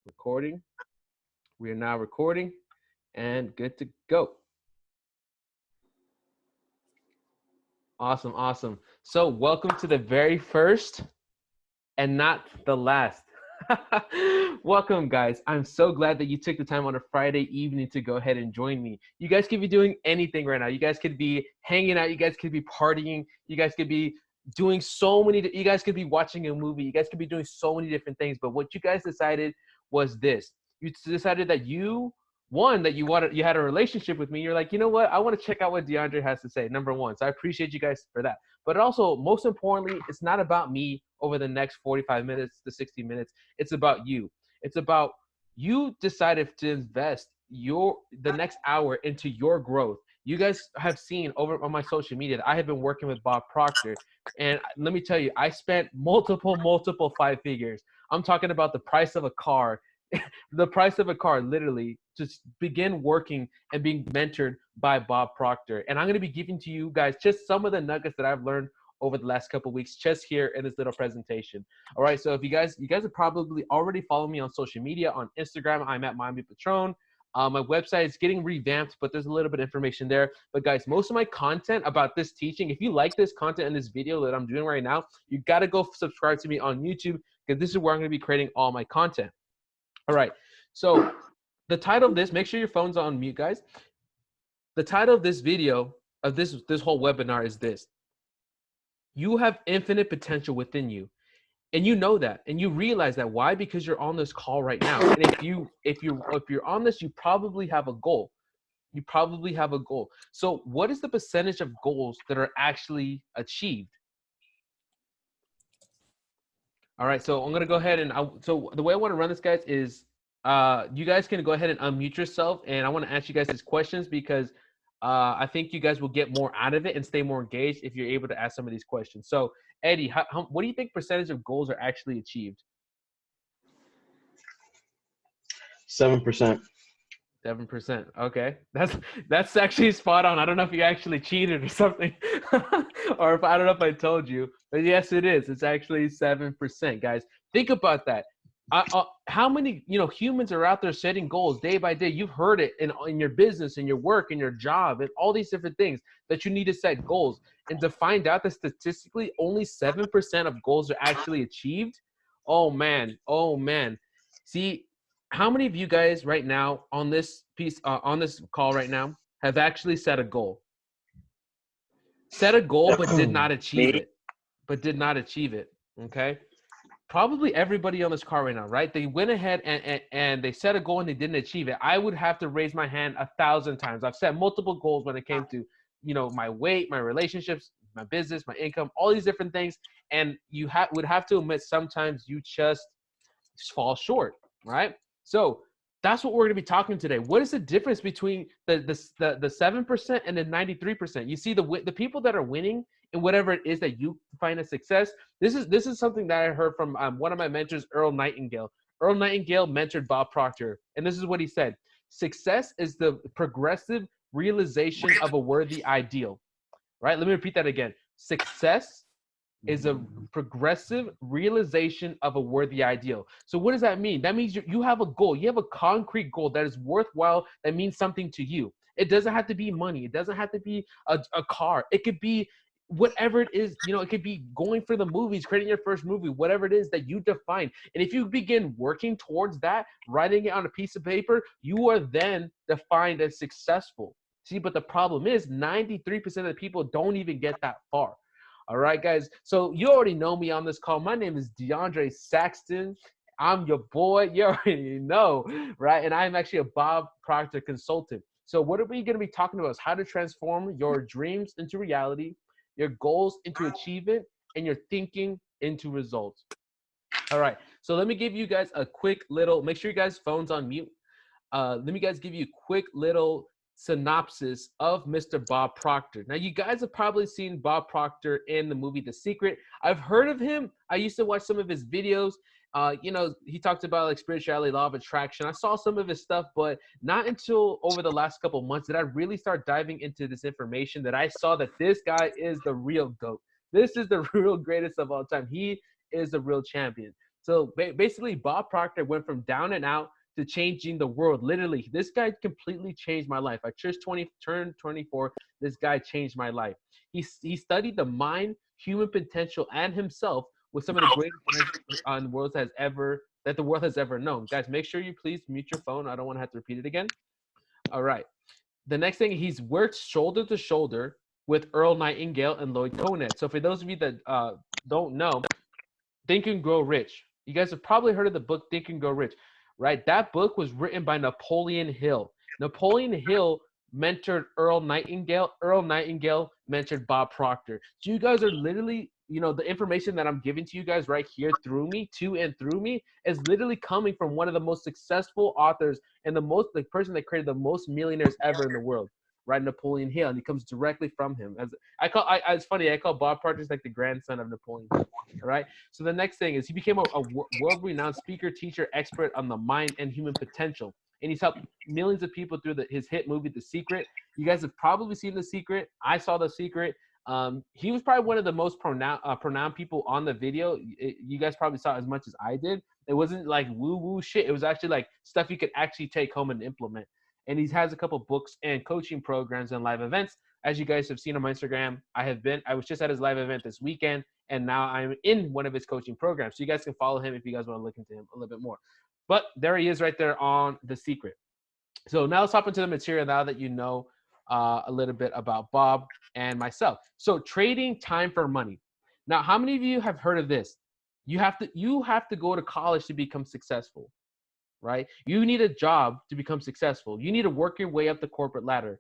Recording. We are now recording and good to go. Awesome, awesome. So, welcome to the very first and not the last. Welcome, guys. I'm so glad that you took the time on a Friday evening to go ahead and join me. You guys could be doing anything right now. You guys could be hanging out. You guys could be partying. You guys could be doing so many. You guys could be watching a movie. You guys could be doing so many different things. But what you guys decided was this. You decided that you had a relationship with me. You're like, you know what? I want to check out what DeAndre has to say. Number one. So I appreciate you guys for that. But also, most importantly, it's not about me over the next 45 minutes to 60 minutes. It's about you. It's about you decided to invest the next hour into your growth. You guys have seen over on my social media that I have been working with Bob Proctor. And let me tell you, I spent multiple five figures. I'm talking about the price of a car, the price of a car, literally, to begin working and being mentored by Bob Proctor. And I'm going to be giving to you guys just some of the nuggets that I've learned over the last couple of weeks, just here in this little presentation. All right, so if you guys have probably already followed me on social media. On Instagram, I'm at Miami Patron. My website is getting revamped, but there's a little bit of information there. But guys, most of my content about this teaching, if you like this content in this video that I'm doing right now, you got to go subscribe to me on YouTube, because this is where I'm going to be creating all my content. All right, so the title of this, make sure your phone's on mute, guys. The title of this video, of this whole webinar, is this: you have infinite potential within you. And you know that, and you realize that. Why? Because you're on this call right now. And if you're on this, you probably have a goal. You probably have a goal. So what is the percentage of goals that are actually achieved? All right, so I'm gonna go ahead and so the way I want to run this, guys, is you guys can go ahead and unmute yourself, and I want to ask you guys these questions because I think you guys will get more out of it and stay more engaged if you're able to ask some of these questions. So, Eddie, what do you think percentage of goals are actually achieved? 7%. 7%. Okay, that's actually spot on. I don't know if you actually cheated or something, or if I don't know if I told you, but yes, it is. It's actually 7%, guys. Think about that. How many humans are out there setting goals day by day? You've heard it in your business, in your work, in your job, and all these different things that you need to set goals. And to find out that statistically only 7% of goals are actually achieved, oh man. See, how many of you guys right now on this on this call right now have actually set a goal? Set a goal but did not achieve it. Okay. Probably everybody on this call right now, right? They went ahead and they set a goal and they didn't achieve it. I would have to raise my hand 1,000 times. I've set multiple goals when it came to, my weight, my relationships, my business, my income, all these different things. And you would have to admit sometimes you just fall short, right? So that's what we're going to be talking today. What is the difference between the 7% and the 93%? You see, the people that are winning in whatever it is that you find a success. This is something that I heard from one of my mentors, Earl Nightingale. Earl Nightingale mentored Bob Proctor, and this is what he said: success is the progressive realization of a worthy ideal. Right? Let me repeat that again. Success is a progressive realization of a worthy ideal. So what does that mean? That means you have a goal. You have a concrete goal that is worthwhile, that means something to you. It doesn't have to be money. It doesn't have to be a car. It could be whatever it is. It could be going for the movies, creating your first movie, whatever it is that you define. And if you begin working towards that, writing it on a piece of paper, you are then defined as successful. See, but the problem is 93% of the people don't even get that far. All right, guys. So you already know me on this call. My name is DeAndre Saxton. I'm your boy. You already know, right? And I'm actually a Bob Proctor Consultant. So what are we going to be talking about is how to transform your dreams into reality, your goals into achievement, and your thinking into results. All right. So let me give you guys a quick little, make sure you guys' phone's on mute. Let me guys give you a quick little synopsis of Mr. Bob Proctor. Now, you guys have probably seen Bob Proctor in the movie The Secret. I've heard of him. I used to watch some of his videos. He talked about like spirituality, law of attraction. I saw some of his stuff, but not until over the last couple months did I really start diving into this information that I saw that this guy is the real GOAT. This is the real greatest of all time. He is the real champion. So basically, Bob Proctor went from down and out to changing the world. Literally, this guy completely changed my life. I turned 24. This guy changed my life. He studied the mind, human potential, and himself with some of the greatest minds on the world that the world has ever known. Guys, make sure you please mute your phone. I don't want to have to repeat it again. All right. The next thing, he's worked shoulder to shoulder with Earl Nightingale and Lloyd Conant. So for those of you that don't know, Think and Grow Rich. You guys have probably heard of the book Think and Grow Rich, right? That book was written by Napoleon Hill. Napoleon Hill mentored Earl Nightingale. Earl Nightingale mentored Bob Proctor. So you guys are literally, the information that I'm giving to you guys right here through me is literally coming from one of the most successful authors and the person that created the most millionaires ever in the world, right? Napoleon Hill, and it comes directly from him. It's funny, I call Bob Proctor like the grandson of Napoleon Hill. All right. So the next thing is he became a world-renowned speaker, teacher, expert on the mind and human potential. And he's helped millions of people through his hit movie, The Secret. You guys have probably seen The Secret. I saw The Secret. He was probably one of the most pronoun people on the video. You guys probably saw as much as I did. It wasn't like woo-woo shit. It was actually like stuff you could actually take home and implement. And he has a couple books and coaching programs and live events. As you guys have seen on my Instagram, I was just at his live event this weekend, and now I'm in one of his coaching programs. So you guys can follow him if you guys want to look into him a little bit more. But there he is right there on The Secret. So now let's hop into the material now that you know a little bit about Bob and myself. So trading time for money. Now, how many of you have heard of this? You have to go to college to become successful, right? You need a job to become successful. You need to work your way up the corporate ladder,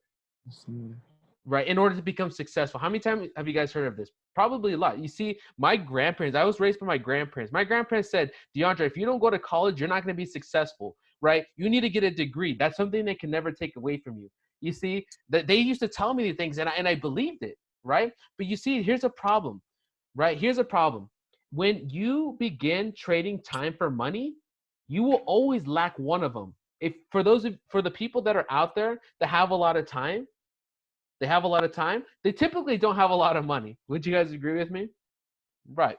right, in order to become successful. How many times have you guys heard of this? Probably a lot. You see, my grandparents, I was raised by my grandparents. My grandparents said, DeAndre, if you don't go to college, you're not going to be successful, right? You need to get a degree. That's something they can never take away from you. You see, that they used to tell me these things, and I believed it, right? But you see, here's a problem, right? Here's a problem. When you begin trading time for money, you will always lack one of them. For the people that are out there that have a lot of time, they typically don't have a lot of money. Would you guys agree with me? Right.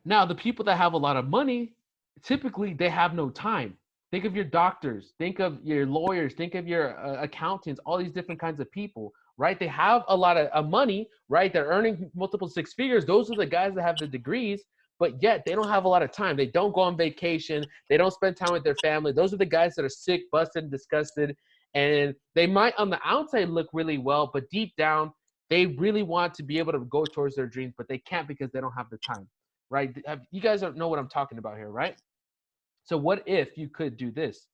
Now, the people that have a lot of money, typically they have no time. Think of your doctors, think of your lawyers, think of your accountants, all these different kinds of people, right? They have a lot of money, right? They're earning multiple six figures. Those are the guys that have the degrees, but yet they don't have a lot of time. They don't go on vacation. They don't spend time with their family. Those are the guys that are sick, busted, disgusted. And they might on the outside look really well, but deep down, they really want to be able to go towards their dreams, but they can't because they don't have the time, right? You guys don't know what I'm talking about here, right? So what if you could do this?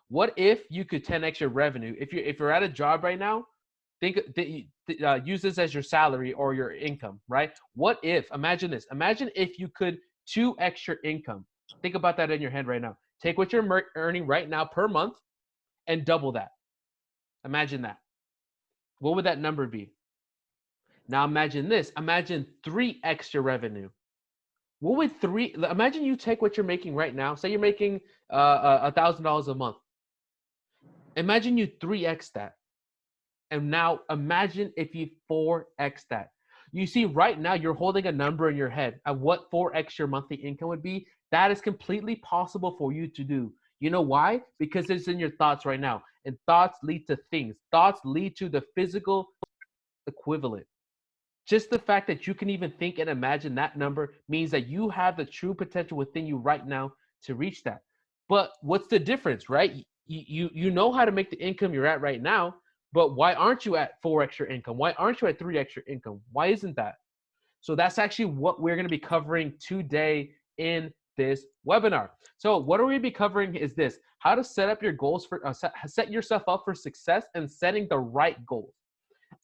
What if you could 10x your revenue? If you're at a job right now, use this as your salary or your income, right? What if, imagine this, imagine if you could 2x your income. Think about that in your head right now. Take what you're earning right now per month and double that. Imagine that. What would that number be? Now imagine this. Imagine 3x your revenue. What would imagine you take what you're making right now. Say you're making $1,000 a month. Imagine you 3x that. And now imagine if you 4x that. You see, right now you're holding a number in your head of what 4x your monthly income would be. That is completely possible for you to do. You know why? Because it's in your thoughts right now. And thoughts lead to things. Thoughts lead to the physical equivalent. Just the fact that you can even think and imagine that number means that you have the true potential within you right now to reach that. But what's the difference, right? You know how to make the income you're at right now, but why aren't you at 4x your income? Why aren't you at 3x your income? Why isn't that? So that's actually what we're going to be covering today in this webinar. So what are we be covering is this: how to set up your goals for set yourself up for success and setting the right goals.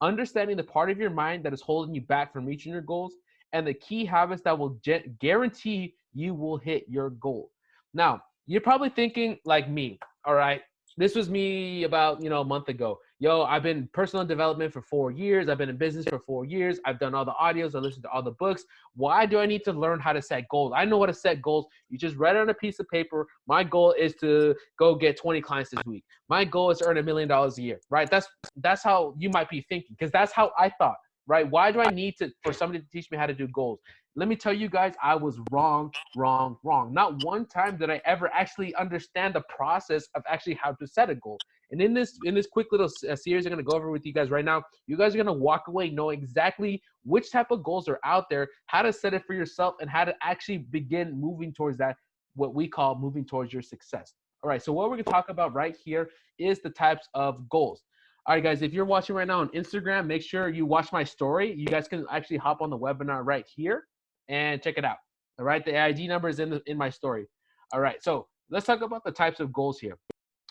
Understanding the part of your mind that is holding you back from reaching your goals, and the key habits that will guarantee you will hit your goal. Now, you're probably thinking like me, all right? This was me about, a month ago. Yo, I've been personal development for 4 years. I've been in business for 4 years. I've done all the audios. I listened to all the books. Why do I need to learn how to set goals? I know how to set goals. You just write it on a piece of paper. My goal is to go get 20 clients this week. My goal is to earn $1 million a year, right? That's how you might be thinking, because that's how I thought, right? Why do I need for somebody to teach me how to do goals? Let me tell you guys, I was wrong. Not one time did I ever actually understand the process of actually how to set a goal. And in this quick little series I'm going to go over with you guys right now, you guys are going to walk away knowing exactly which type of goals are out there, how to set it for yourself, and how to actually begin moving towards that, what we call moving towards your success. All right, so what we're going to talk about right here is the types of goals. All right, guys, if you're watching right now on Instagram, make sure you watch my story. You guys can actually hop on the webinar right here and check it out. All right, the ID number is in my story. All right, so let's talk about the types of goals here.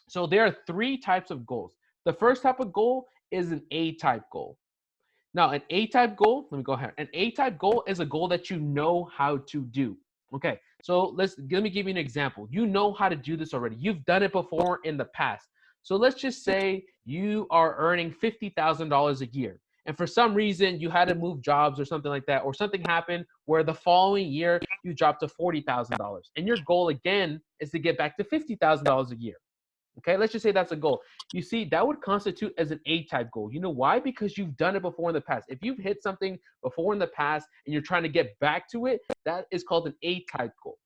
So there are 3 types of goals. The first type of goal is an A-type goal. Now, an A-type goal, let me go ahead. An A-type goal is a goal that you know how to do. Okay, so let me give you an example. You know how to do this already. You've done it before in the past. So let's just say you are earning $50,000 a year. And for some reason, you had to move jobs or something like that, or something happened where the following year you dropped to $40,000. And your goal again is to get back to $50,000 a year. Okay, let's just say that's a goal. You see, that would constitute as an A-type goal. You know why? Because you've done it before in the past. If you've hit something before in the past and you're trying to get back to it, that is called an A-type goal.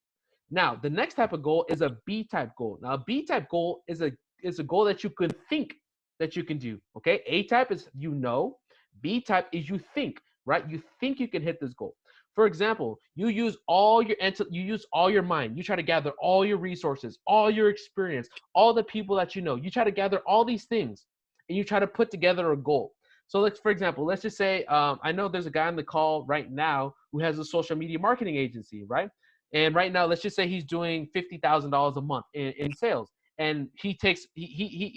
Now, the next type of goal is a B-type goal. Now, a B-type goal is a goal that you can think that you can do. Okay, A-type is you know, B-type is you think, right? You think you can hit this goal. For example, you use all your mind. You try to gather all your resources, all your experience, all the people that you know. You try to gather all these things, and you try to put together a goal. So let's, for example, let's just say I know there's a guy on the call right now who has a social media marketing agency, right? And right now, let's just say he's doing $50,000 a month in sales, and he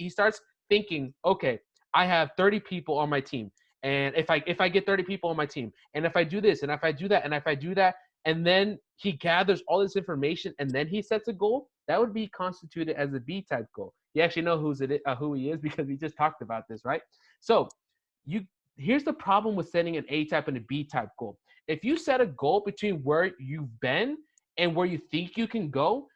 starts thinking, okay, I have 30 people on my team. And if I get 30 people on my team, and if I do this, and if I do that, and if I do that, and then he gathers all this information, and then he sets a goal, that would be constituted as a B-type goal. You actually know who he is because we just talked about this, right? So here's the problem with setting an A-type and a B-type goal. If you set a goal between where you've been and where you think you can go,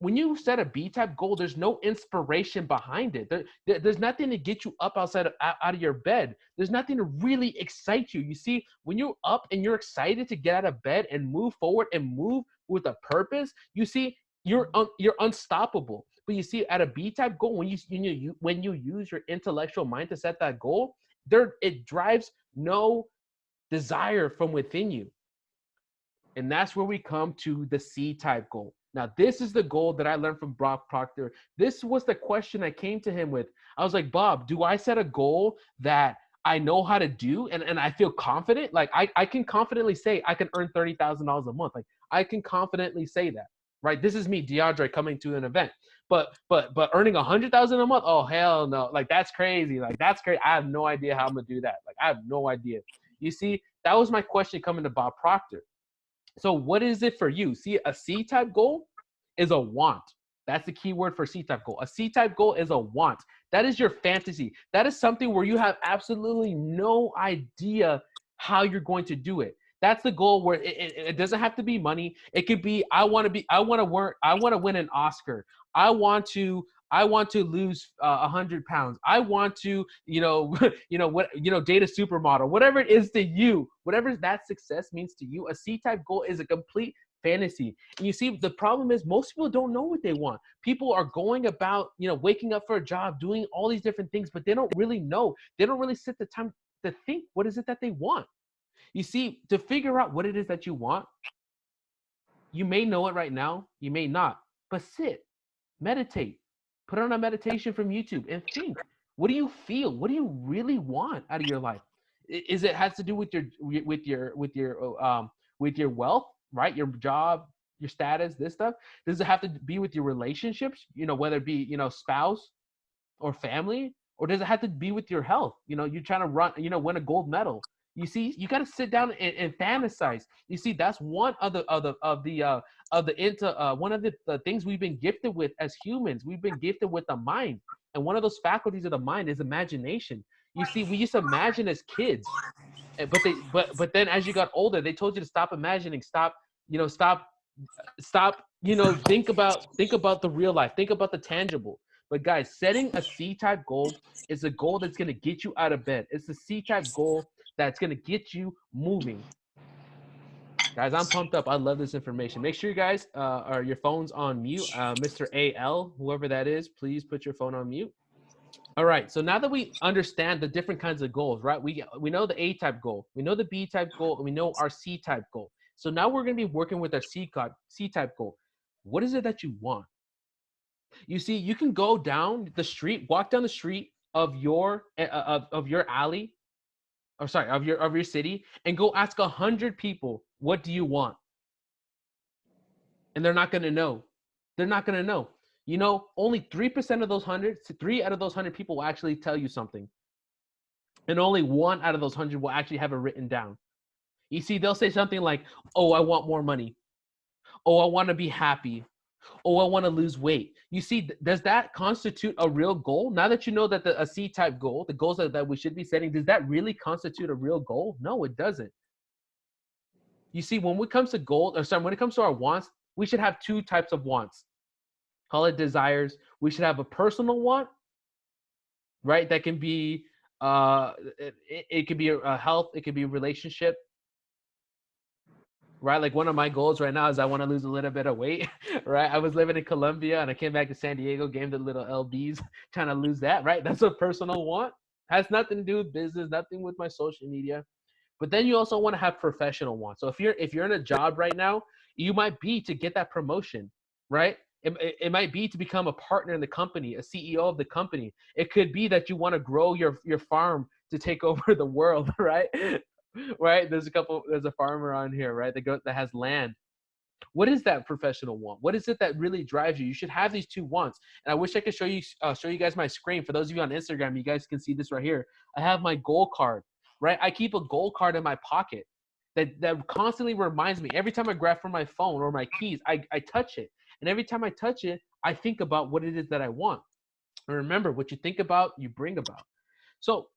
when you set a B-type goal, there's no inspiration behind it. There's nothing to get you up out of your bed. There's nothing to really excite you. You see, when you're up and you're excited to get out of bed and move forward and move with a purpose, you see, you're unstoppable. But you see, at a B-type goal, when you use your intellectual mind to set that goal, it drives no desire from within you. And that's where we come to the C-type goal. Now, this is the goal that I learned from Bob Proctor. This was the question I came to him with. I was like, Bob, do I set a goal that I know how to do and I feel confident? Like I can confidently say I can earn $30,000 a month. Like I can confidently say that, right? This is me, DeAndre, coming to an event. But earning $100,000 a month? Oh, hell no. Like that's crazy. Like that's crazy. I have no idea how I'm going to do that. Like I have no idea. You see, that was my question coming to Bob Proctor. So what is it for you? See, a C-type goal is a want. That's the key word for C-type goal. A C-type goal is a want. That is your fantasy. That is something where you have absolutely no idea how you're going to do it. That's the goal where it doesn't have to be money. It could be I want to win an Oscar. I want to lose 100 pounds. I want to, date a supermodel. Whatever it is to you, whatever that success means to you, a C-type goal is a complete fantasy. And you see, the problem is most people don't know what they want. People are going about, waking up for a job, doing all these different things, but they don't really know. They don't really sit the time to think, what is it that they want? You see, to figure out what it is that you want, you may know it right now, you may not, but sit, meditate, put on a meditation from YouTube and think, what do you feel? What do you really want out of your life? Is it has to do with your wealth, right? Your job, your status, this stuff? Does it have to be with your relationships, whether it be, spouse or family, or does it have to be with your health? You're trying to win a gold medal. You see, you got to sit down and fantasize. You see, that's one of the things we've been gifted with as humans. We've been gifted with a mind, and one of those faculties of the mind is imagination. You see, we used to imagine as kids, but then as you got older, they told you to stop imagining, stop. Think about the real life, think about the tangible. But guys, setting a C-type goal is a goal that's going to get you out of bed. It's a C-type goal that's going to get you moving. Guys, I'm pumped up. I love this information. Make sure you guys are your phones on mute. Mr. AL, whoever that is, please put your phone on mute. All right. So now that we understand the different kinds of goals, right? We know the A type goal, we know the B type goal, and we know our C type goal. So now we're going to be working with our C type goal. What is it that you want? You see, you can go down the street, walk down the street of your alley, or sorry, of your city, and go ask 100 people, what do you want? And they're not going to know. They're not going to know. You know, only 3% of those 100, 3 out of those 100 people will actually tell you something. And only 1 out of those 100 will actually have it written down. You see, they'll say something like, oh, I want more money. Oh, I want to be happy. Oh, I want to lose weight. You see, does that constitute a real goal? Now that you know that a C-type goal, the goals that we should be setting, does that really constitute a real goal? No, it doesn't. You see, when it comes to goals, or sorry, when it comes to our wants, we should have 2 types of wants. Call it desires. We should have a personal want, right? That can be, it could be a health, it could be a relationship, right? Like one of my goals right now is I want to lose a little bit of weight, right? I was living in Colombia and I came back to San Diego, gained the little LBs, trying to lose that, right? That's a personal want. Has nothing to do with business, nothing with my social media. But then you also want to have professional wants. So if you're in a job right now, you might be to get that promotion, right? It might be to become a partner in the company, a CEO of the company. It could be that you want to grow your farm to take over the world, right? Right? There's a farmer on here, right? That has land. What is that professional want? What is it that really drives you? You should have these 2 wants. And I wish I could show you guys my screen. For those of you on Instagram, you guys can see this right here. I have my goal card, right? I keep a goal card in my pocket that constantly reminds me. Every time I grab from my phone or my keys, I touch it. And every time I touch it, I think about what it is that I want. And remember, what you think about, you bring about. So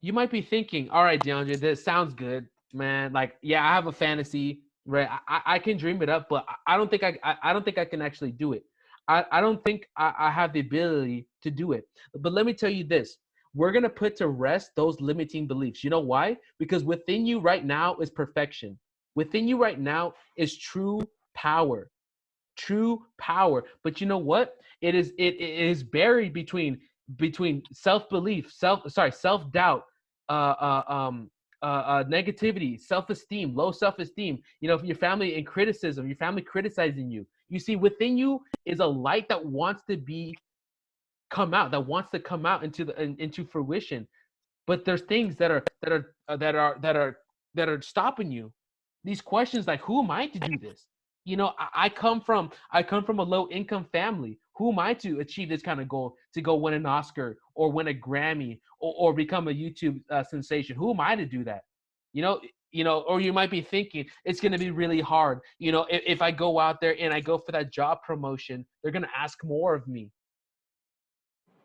you might be thinking, all right, DeAndre, this sounds good, man. Like, yeah, I have a fantasy, right? I can dream it up, but I don't think I don't think I can actually do it. I don't think I have the ability to do it. But let me tell you this. We're going to put to rest those limiting beliefs. You know why? Because within you right now is perfection. Within you right now is true power. True power. But you know what? It is buried between self-belief, self-doubt, negativity, self-esteem, low self-esteem. You know, your family and criticism, your family criticizing you. You see, within you is a light that wants to come out, into fruition. But there's things that are stopping you. These questions like, who am I to do this? You know, I come from a low income family. Who am I to achieve this kind of goal, to go win an Oscar or win a Grammy or become a YouTube sensation? Who am I to do that? You know, or you might be thinking it's going to be really hard. You know, if I go out there and I go for that job promotion, they're going to ask more of me.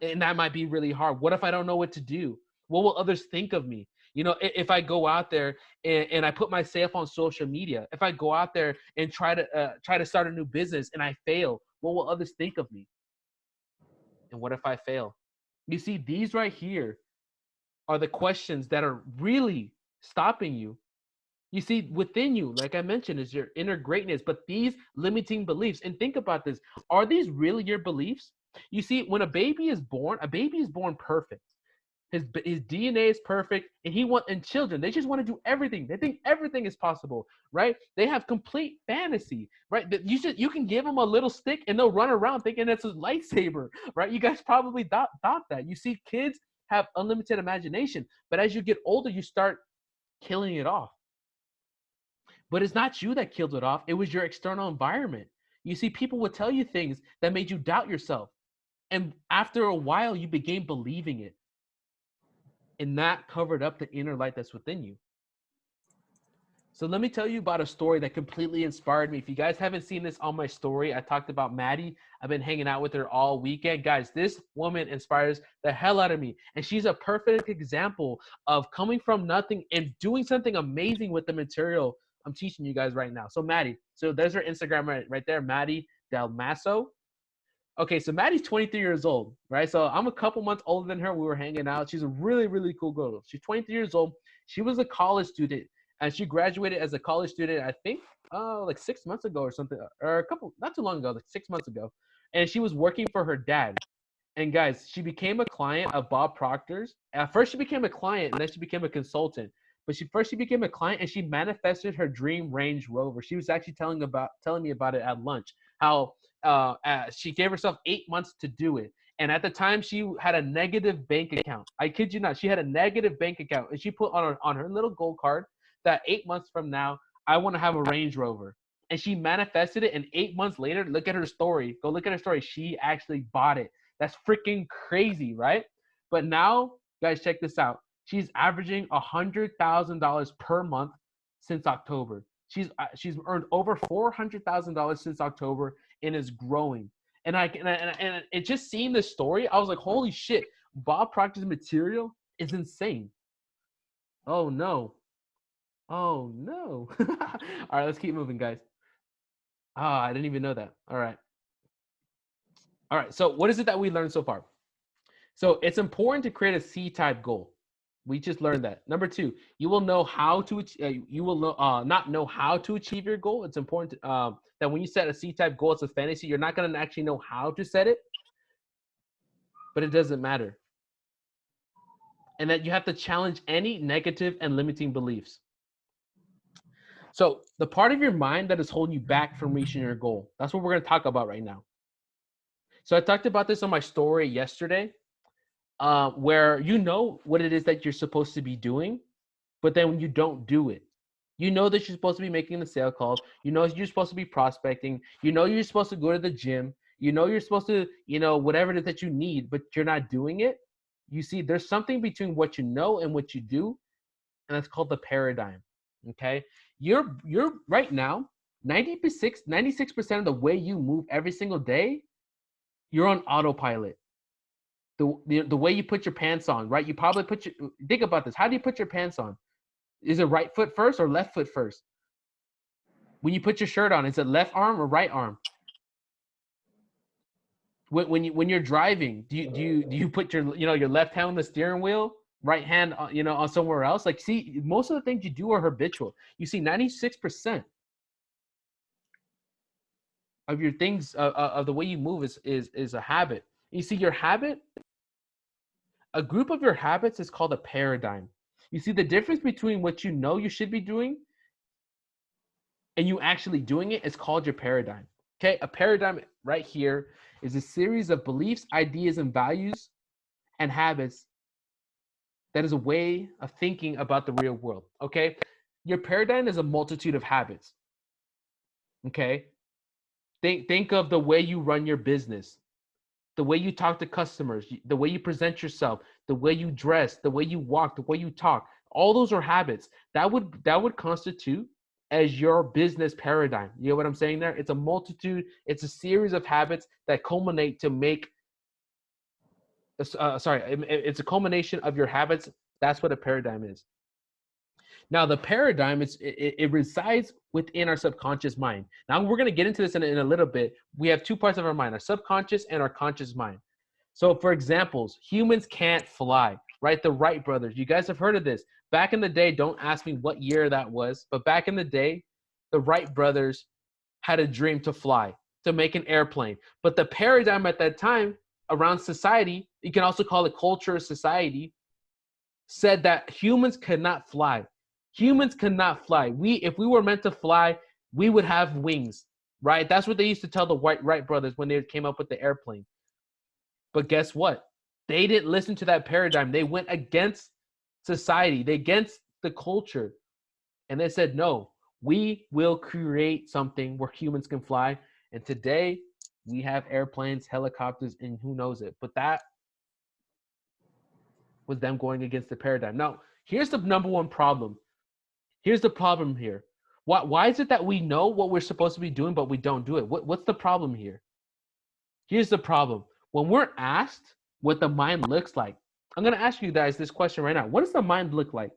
And that might be really hard. What if I don't know what to do? What will others think of me? You know, if I go out there and I put myself on social media, if I go out there and try to start a new business and I fail, what will others think of me? And what if I fail? You see, these right here are the questions that are really stopping you. You see, within you, like I mentioned, is your inner greatness. But these limiting beliefs, and think about this, are these really your beliefs? You see, when a baby is born perfect. His DNA is perfect, and children, they just want to do everything. They think everything is possible, right? They have complete fantasy, right? That you can give them a little stick and they'll run around thinking it's a lightsaber, right? You guys probably thought that. You see, kids have unlimited imagination, but as you get older, you start killing it off. But it's not you that killed it off. It was your external environment. You see, people would tell you things that made you doubt yourself. And after a while, you began believing it. And that covered up the inner light that's within you. So let me tell you about a story that completely inspired me. If you guys haven't seen this on my story, I talked about Maddy. I've been hanging out with her all weekend. Guys, this woman inspires the hell out of me. And she's a perfect example of coming from nothing and doing something amazing with the material I'm teaching you guys right now. So Maddy, so there's her Instagram right there, Maddy Dalmaso. Okay, so Maddy's 23 years old, right? So I'm a couple months older than her. We were hanging out. She's a really, really cool girl. She's 23 years old. She was a college student and she graduated as a college student, I think, like 6 months ago or something, or not too long ago, like 6 months ago. And she was working for her dad. And guys, she became a client of Bob Proctor's. At first, she became a client, and then she became a consultant. But she became a client, and she manifested her dream Range Rover. She was actually telling me about it at lunch. How she gave herself 8 months to do it, and at the time she had a negative bank account. I kid you not, she had a negative bank account, and she put on her little gold card that 8 months from now I want to have a Range Rover. And she manifested it, and 8 months later, look at her story. Go look at her story. She actually bought it. That's freaking crazy, right? But now, guys, check this out. She's averaging $100,000 per month since October. She's earned over $400,000 since October and is growing. And it just seeing this story, I was like, holy shit! Bob Proctor's material is insane. Oh no! Oh no! All right, let's keep moving, guys. I didn't even know that. All right. All right. So what is it that we learned so far? So it's important to create a C-type goal. We just learned that. Number two, you will know how to. You will not know how to achieve your goal. It's important that when you set a C-type goal, it's a fantasy. You're not going to actually know how to set it, but it doesn't matter. And that you have to challenge any negative and limiting beliefs. So the part of your mind that is holding you back from reaching your goal. That's what we're going to talk about right now. So I talked about this on my story yesterday. Where you know what it is that you're supposed to be doing, but then when you don't do it, you know that you're supposed to be making the sale calls. You know you're supposed to be prospecting. You know you're supposed to go to the gym. You know you're supposed to, whatever it is that you need, but you're not doing it. You see, there's something between what you know and what you do, and that's called the paradigm. Okay, you're right now 96% of the way you move every single day, you're on autopilot. The way you put your pants on, right? You probably think about this. How do you put your pants on? Is it right foot first or left foot first? When you put your shirt on, is it left arm or right arm? When you're driving, do you put your left hand on the steering wheel, right hand on somewhere else? Like, see, most of the things you do are habitual. You see, 96% of your things of the way you move is a habit. You see, your habit. A group of your habits is called a paradigm. You see the difference between what you know you should be doing and you actually doing it is called your paradigm. Okay, a paradigm right here is a series of beliefs, ideas, and values and habits that is a way of thinking about the real world. Okay, your paradigm is a multitude of habits. Okay, think of the way you run your business, the way you talk to customers, the way you present yourself, the way you dress, the way you walk, the way you talk. All those are habits. That would constitute as your business paradigm. You know what I'm saying there? It's a multitude, it's a series of habits that culminate to make it's a culmination of your habits. That's what a paradigm is. Now, the paradigm it resides within our subconscious mind. Now, we're going to get into this in a little bit. We have two parts of our mind, our subconscious and our conscious mind. So, for examples, humans can't fly, right? The Wright brothers. You guys have heard of this. Back in the day, don't ask me what year that was, but back in the day, the Wright brothers had a dream to fly, to make an airplane. But the paradigm at that time around society, you can also call it culture, society, said that humans could not fly. Humans cannot fly. If we were meant to fly, we would have wings, right? That's what they used to tell the Wright brothers when they came up with the airplane. But guess what? They didn't listen to that paradigm. They went against society, against the culture. And they said, no, we will create something where humans can fly. And today we have airplanes, helicopters, and who knows it. But that was them going against the paradigm. Now, here's the number one problem. Here's the problem here. Why is it that we know what we're supposed to be doing, but we don't do it? What's the problem here? Here's the problem. When we're asked what the mind looks like, I'm going to ask you guys this question right now. What does the mind look like?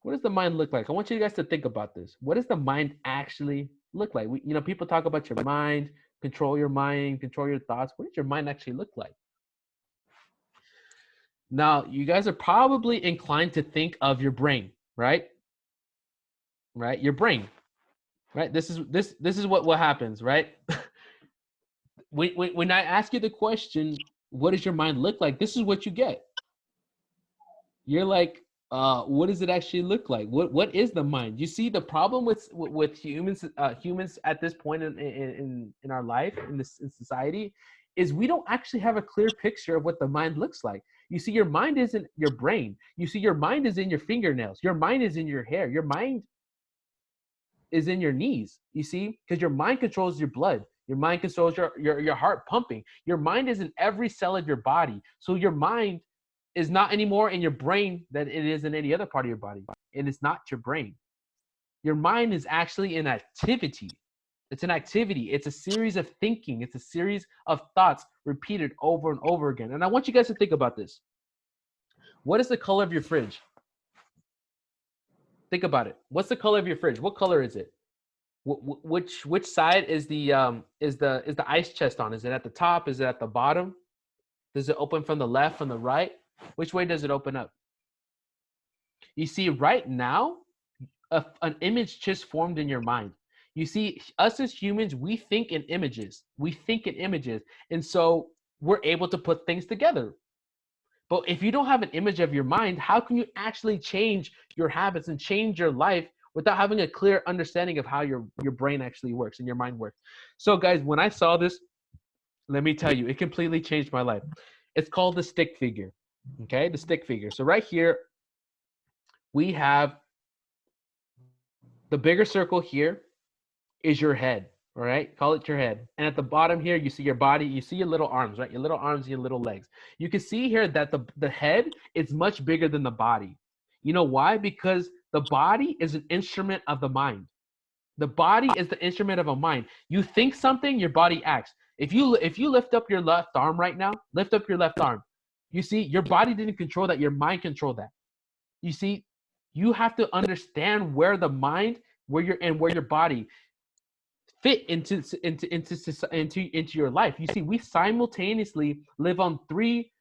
What does the mind look like? I want you guys to think about this. What does the mind actually look like? People talk about your mind, control your thoughts. What does your mind actually look like? Now, you guys are probably inclined to think of your brain, right? right? Your brain, right? This is what happens, right? When I ask you the question, what does your mind look like? This is what you get. You're like, what does it actually look like? What is the mind? You see, the problem with humans at this point in our life, in society, is we don't actually have a clear picture of what the mind looks like. You see, your mind isn't your brain. You see, your mind is in your fingernails. Your mind is in your hair. Your mind is in your knees. You see, because your mind controls your blood. Your mind controls your heart pumping. Your mind is in every cell of your body. So your mind is not anymore in your brain than it is in any other part of your body. And it's not your brain. Your mind is actually an activity. It's an activity. It's a series of thinking. It's a series of thoughts repeated over and over again. And I want you guys to think about this. What is the color of your fridge? Think about it. What's the color of your fridge? What color is it? Which side is the ice chest on? Is it at the top? Is it at the bottom? Does it open from the left, from the right? Which way does it open up? You see, right now, an image just formed in your mind. You see, us as humans, we think in images. We think in images. And so we're able to put things together. But if you don't have an image of your mind, how can you actually change your habits and change your life without having a clear understanding of how your brain actually works and your mind works? So guys, when I saw this, let me tell you, it completely changed my life. It's called the stick figure. Okay, the stick figure. So right here, we have the bigger circle here is your head. All right, call it your head. And at the bottom here, you see your body, you see your little arms, right? Your little arms, your little legs. You can see here that the head is much bigger than the body. You know why? Because the body is an instrument of the mind. The body is the instrument of a mind. You think something, your body acts. If you lift up your left arm right now, lift up your left arm. You see, your body didn't control that, your mind controlled that. You see, you have to understand where the mind, where your body fit into your life. You see, we simultaneously live on three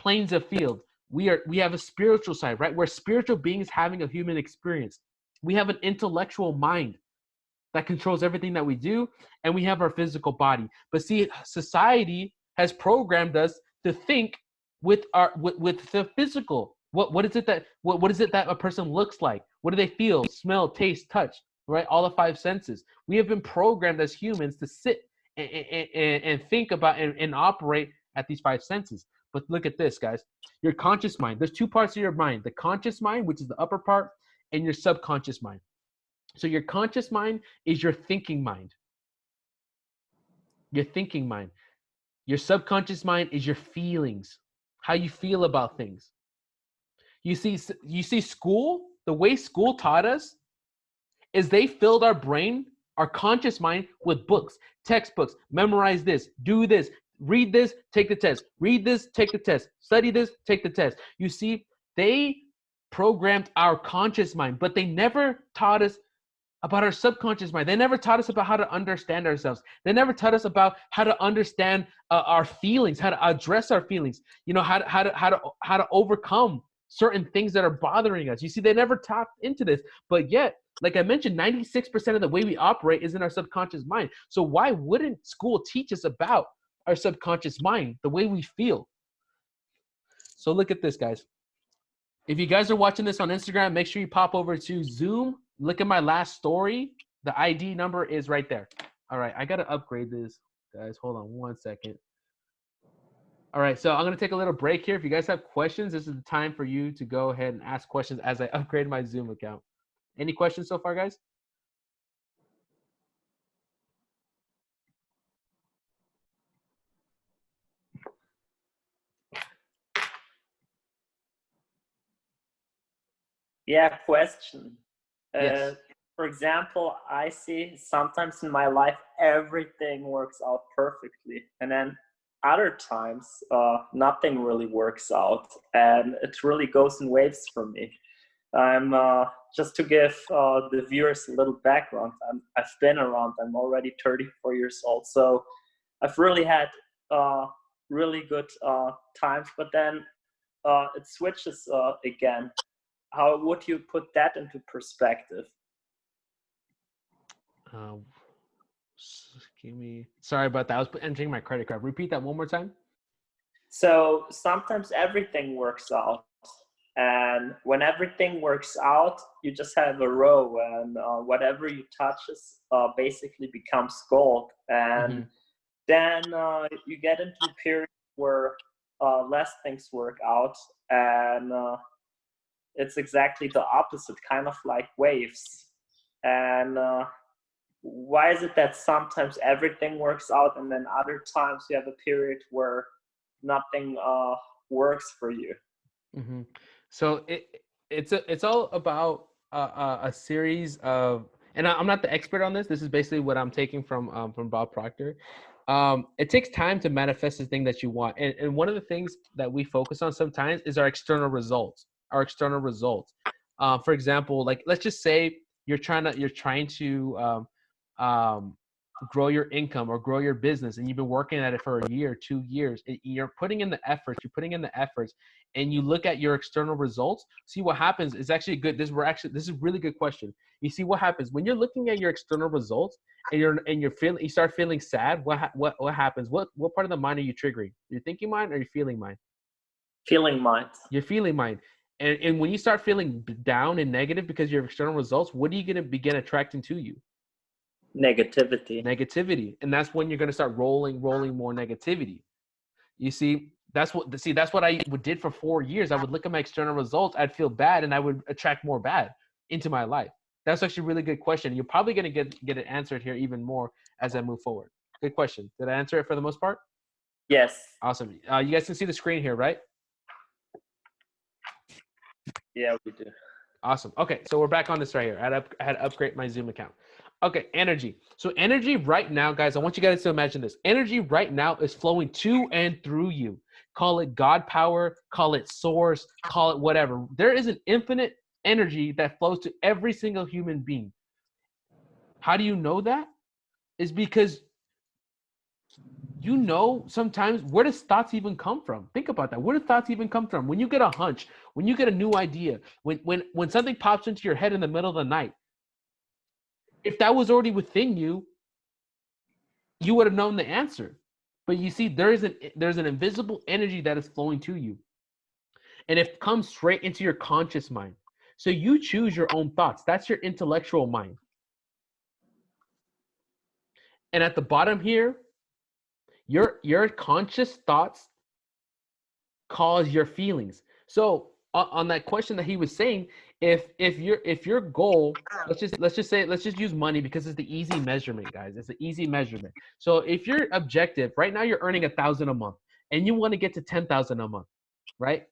planes of field. We have a spiritual side, right? We're spiritual beings having a human experience. We have an intellectual mind that controls everything that we do, and we have our physical body. But see, society has programmed us to think with the physical. What is it that a person looks like? What do they feel, smell, taste, touch? Right, all the five senses. We have been programmed as humans to sit and think about and operate at these five senses. But look at this, guys. Your conscious mind. There's two parts of your mind: the conscious mind, which is the upper part, and your subconscious mind. So your conscious mind is your thinking mind. Your thinking mind. Your subconscious mind is your feelings, how you feel about things. You see school, the way school taught us is they filled our brain, our conscious mind, with books, textbooks. Memorize this, do this, read this, take the test. Read this, take the test. Study this, take the test. You see, they programmed our conscious mind, but they never taught us about our subconscious mind. They never taught us about how to understand ourselves. They never taught us about how to understand our feelings, how to address our feelings. You know, how to overcome certain things that are bothering us. You see, they never tapped into this, but yet, like I mentioned, 96% of the way we operate is in our subconscious mind. So why wouldn't school teach us about our subconscious mind, the way we feel? So look at this, guys. If you guys are watching this on Instagram, make sure you pop over to Zoom. Look at my last story. The ID number is right there. All right, I got to upgrade this, guys. Hold on 1 second. All right, so I'm going to take a little break here. If you guys have questions, this is the time for you to go ahead and ask questions as I upgrade my Zoom account. Any questions so far, guys? Yeah, question. Yes. For example, I see sometimes in my life everything works out perfectly, and then other times nothing really works out, and it really goes in waves for me. I'm just to give the viewers a little background. I've been around. I'm already 34 years old, so I've really had really good times. But then it switches again. How would you put that into perspective? Um, Give me. Sorry about that. I was entering my credit card. Repeat that one more time. So sometimes everything works out. And when everything works out, you just have a row, and whatever you touches basically becomes gold. And Mm-hmm. then you get into a period where less things work out, and it's exactly the opposite, kind of like waves. And why is it that sometimes everything works out, and then other times you have a period where nothing works for you? Mm-hmm. So it's all about a series of, and I'm not the expert on this. This is basically what I'm taking from Bob Proctor. It takes time to manifest the thing that you want, and one of the things that we focus on sometimes is our external results. Our external results. For example, like let's just say you're trying to um, grow your income or grow your business, and you've been working at it for a year, 2 years. You're putting in the efforts. You're putting in the efforts, and you look at your external results. See what happens is actually good. This is a really good question. You see what happens when you're looking at your external results, and you start feeling sad. What happens? What part of the mind are you triggering? Your thinking mind or your feeling mind? Feeling mind. Your feeling mind. And when you start feeling down and negative because of your external results, what are you going to begin attracting to you? Negativity. Negativity. And that's when you're going to start rolling more negativity. You see, that's what I did for 4 years. I would look at my external results, I'd feel bad, and I would attract more bad into my life. That's actually a really good question. You're probably going to get it answered here even more as I move forward. Good question. Did I answer it for the most part? Yes. Awesome. You guys can see the screen here, right? Yeah, we do. Awesome. Okay, so we're back on this right here. I had to upgrade my Zoom account. Okay, energy. So energy right now, guys, I want you guys to imagine this. Energy right now is flowing to and through you. Call it God power, call it source, call it whatever. There is an infinite energy that flows to every single human being. How do you know that? Is because you know sometimes, where does thoughts even come from? Think about that. Where do thoughts even come from? When you get a hunch, when you get a new idea, when something pops into your head in the middle of the night, if that was already within you, you would have known the answer. But you see, there's an invisible energy that is flowing to you, and it comes straight into your conscious mind. So you choose your own thoughts. That's your intellectual mind. And at the bottom here, your conscious thoughts cause your feelings. So on that question that he was saying, if your goal, let's just use money because it's the easy measurement, guys. It's an easy measurement. So if your objective right now, you're earning 1,000 a month, and you want to get to 10,000 a month, right?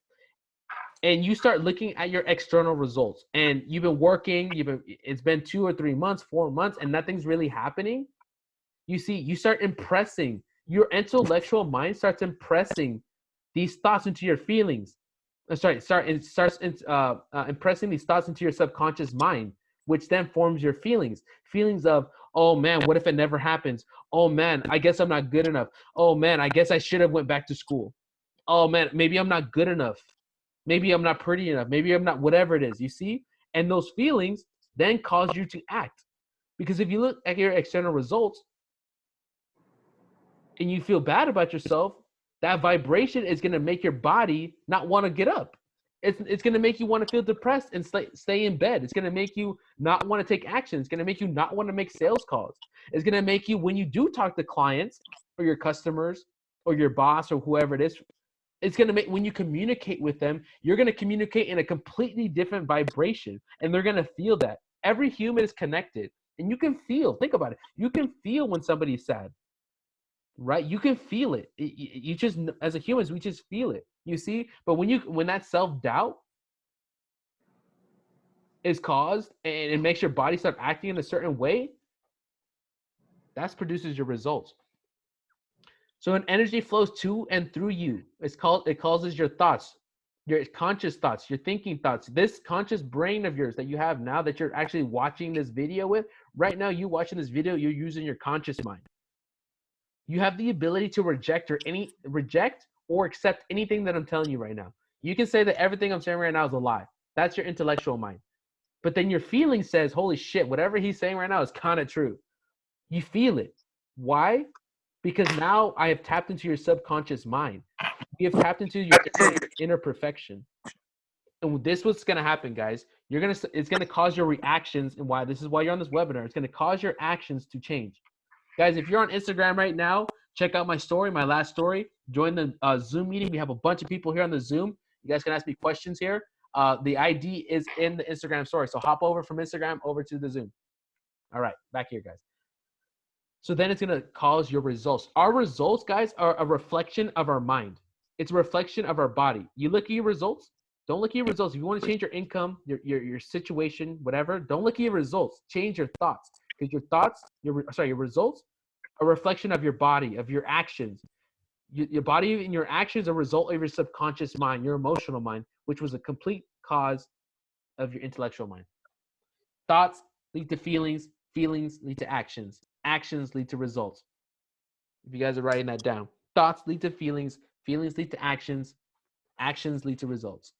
And you start looking at your external results, and you've been working, it's been 2 or 3 months, 4 months, and nothing's really happening. You see, you start impressing, your intellectual mind starts impressing these thoughts into your feelings. It starts impressing these thoughts into your subconscious mind, which then forms your feelings. Feelings of, oh man, what if it never happens? Oh man, I guess I'm not good enough. Oh man, I guess I should have went back to school. Oh man, maybe I'm not good enough. Maybe I'm not pretty enough. Maybe I'm not, whatever it is, you see? And those feelings then cause you to act. Because if you look at your external results and you feel bad about yourself, that vibration is going to make your body not want to get up. It's going to make you want to feel depressed and stay in bed. It's going to make you not want to take action. It's going to make you not want to make sales calls. It's going to make you, when you do talk to clients or your customers or your boss or whoever it is, it's going to make, when you communicate with them, you're going to communicate in a completely different vibration, and they're going to feel that. Every human is connected, and you can feel, think about it. You can feel when somebody's sad. Right? You can feel it. You just, as a humans, we just feel it. You see? But when that self-doubt is caused and it makes your body start acting in a certain way, that produces your results. So an energy flows to and through you. It causes your thoughts, your conscious thoughts, your thinking thoughts. This conscious brain of yours that you have now, that you're actually watching this video with, right now, you watching this video, you're using your conscious mind. You have the ability to reject or accept anything that I'm telling you right now. You can say that everything I'm saying right now is a lie. That's your intellectual mind. But then your feeling says, holy shit, whatever he's saying right now is kind of true. You feel it. Why? Because now I have tapped into your subconscious mind. You have tapped into your inner perfection. And this what's going to happen, guys. It's going to cause your reactions, and why this is why you're on this webinar. It's going to cause your actions to change. Guys, if you're on Instagram right now, check out my story, my last story. Join the Zoom meeting. We have a bunch of people here on the Zoom. You guys can ask me questions here. The ID is in the Instagram story. So hop over from Instagram over to the Zoom. All right, back here, guys. So then it's going to cause your results. Our results, guys, are a reflection of our mind. It's a reflection of our body. You look at your results. Don't look at your results. If you want to change your income, your situation, whatever, don't look at your results. Change your thoughts. Because your thoughts, your results are a reflection of your body, of your actions. Your body and your actions are a result of your subconscious mind, your emotional mind, which was a complete cause of your intellectual mind. Thoughts lead to feelings. Feelings lead to actions. Actions lead to results. If you guys are writing that down. Thoughts lead to feelings. Feelings lead to actions. Actions lead to results.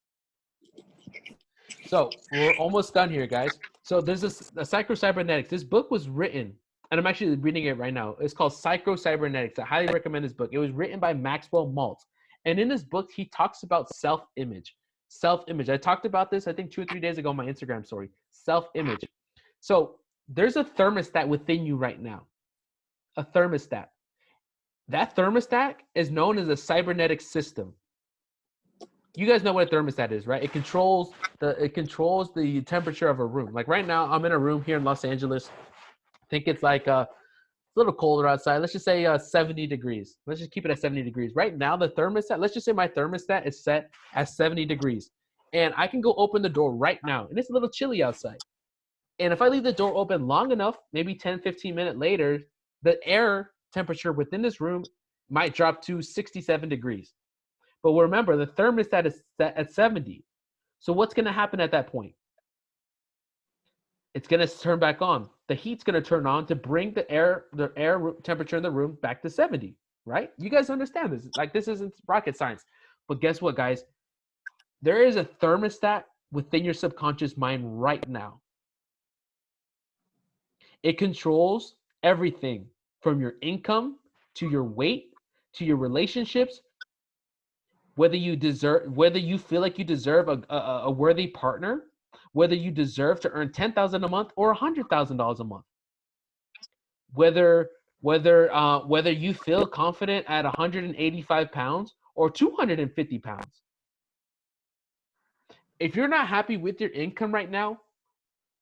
So we're almost done here, guys. So there's a Cybernetics. This book was written, and I'm actually reading it right now. It's called Cybernetics. I highly recommend this book. It was written by Maxwell Maltz. And in this book, he talks about self-image. Self-image. I talked about this, I think 2 or 3 days ago on my Instagram story. Self-image. So there's a thermostat within you right now. A thermostat. That thermostat is known as a cybernetic system. You guys know what a thermostat is, right? It controls the temperature of a room. Like right now, I'm in a room here in Los Angeles. I think it's like a little colder outside. Let's just say 70 degrees. Let's just keep it at 70 degrees. Right now, the thermostat, let's just say my thermostat is set at 70 degrees. And I can go open the door right now. And it's a little chilly outside. And if I leave the door open long enough, maybe 10, 15 minutes later, the air temperature within this room might drop to 67 degrees. But remember, the thermostat is set at 70. So what's going to happen at that point? It's going to turn back on. The heat's going to turn on to bring the air temperature in the room back to 70, right? You guys understand this. Like, this isn't rocket science. But guess what, guys? There is a thermostat within your subconscious mind right now. It controls everything from your income to your weight to your relationships, whether you feel like you deserve a worthy partner, whether you deserve to earn $10,000 a month or $100,000 a month, whether you feel confident at 185 pounds or 250 pounds. If you're not happy with your income right now,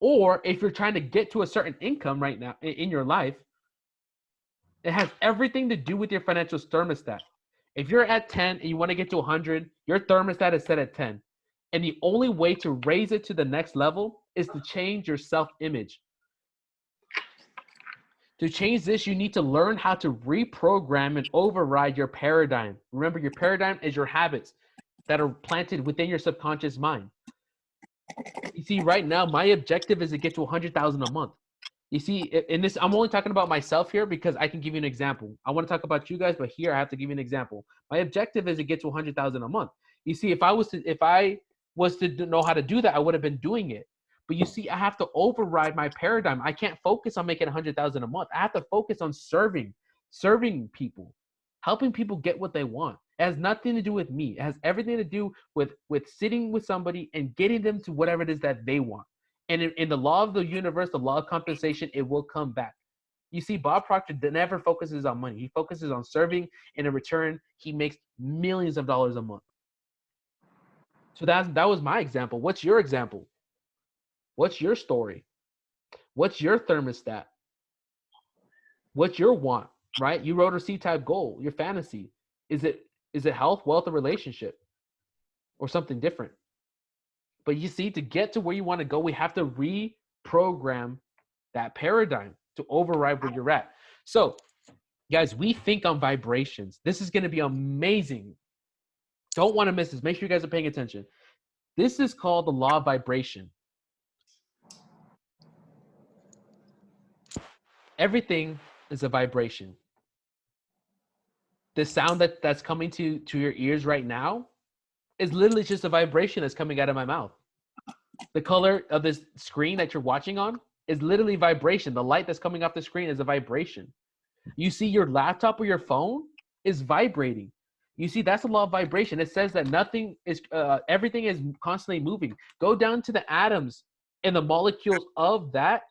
or if you're trying to get to a certain income right now in your life, it has everything to do with your financial thermostat. If you're at 10 and you want to get to 100, your thermostat is set at 10. And the only way to raise it to the next level is to change your self-image. To change this, you need to learn how to reprogram and override your paradigm. Remember, your paradigm is your habits that are planted within your subconscious mind. You see, right now, my objective is to get to 100,000 a month. You see, in this, I'm only talking about myself here because I can give you an example. I want to talk about you guys, but here I have to give you an example. My objective is to get to 100,000 a month. You see, if I was to know how to do that, I would have been doing it. But you see, I have to override my paradigm. I can't focus on making 100,000 a month. I have to focus on serving people, helping people get what they want. It has nothing to do with me. It has everything to do with sitting with somebody and getting them to whatever it is that they want. And in the law of the universe, the law of compensation, it will come back. You see, Bob Proctor never focuses on money. He focuses on serving, and in return, he makes millions of dollars a month. So that was my example. What's your example? What's your story? What's your thermostat? What's your want, right? You wrote a C-type goal, your fantasy. Is it health, wealth, or relationship? Or something different? But you see, to get to where you want to go, we have to reprogram that paradigm to override where you're at. So, guys, we think on vibrations. This is going to be amazing. Don't want to miss this. Make sure you guys are paying attention. This is called the law of vibration. Everything is a vibration. The sound that's coming to your ears right now is literally just a vibration that's coming out of my mouth. The color of this screen that you're watching on is literally vibration. The light that's coming off the screen is a vibration. You see your laptop or your phone is vibrating. You see, that's a law of vibration. It says that nothing is, everything is constantly moving. Go down to the atoms and the molecules of that.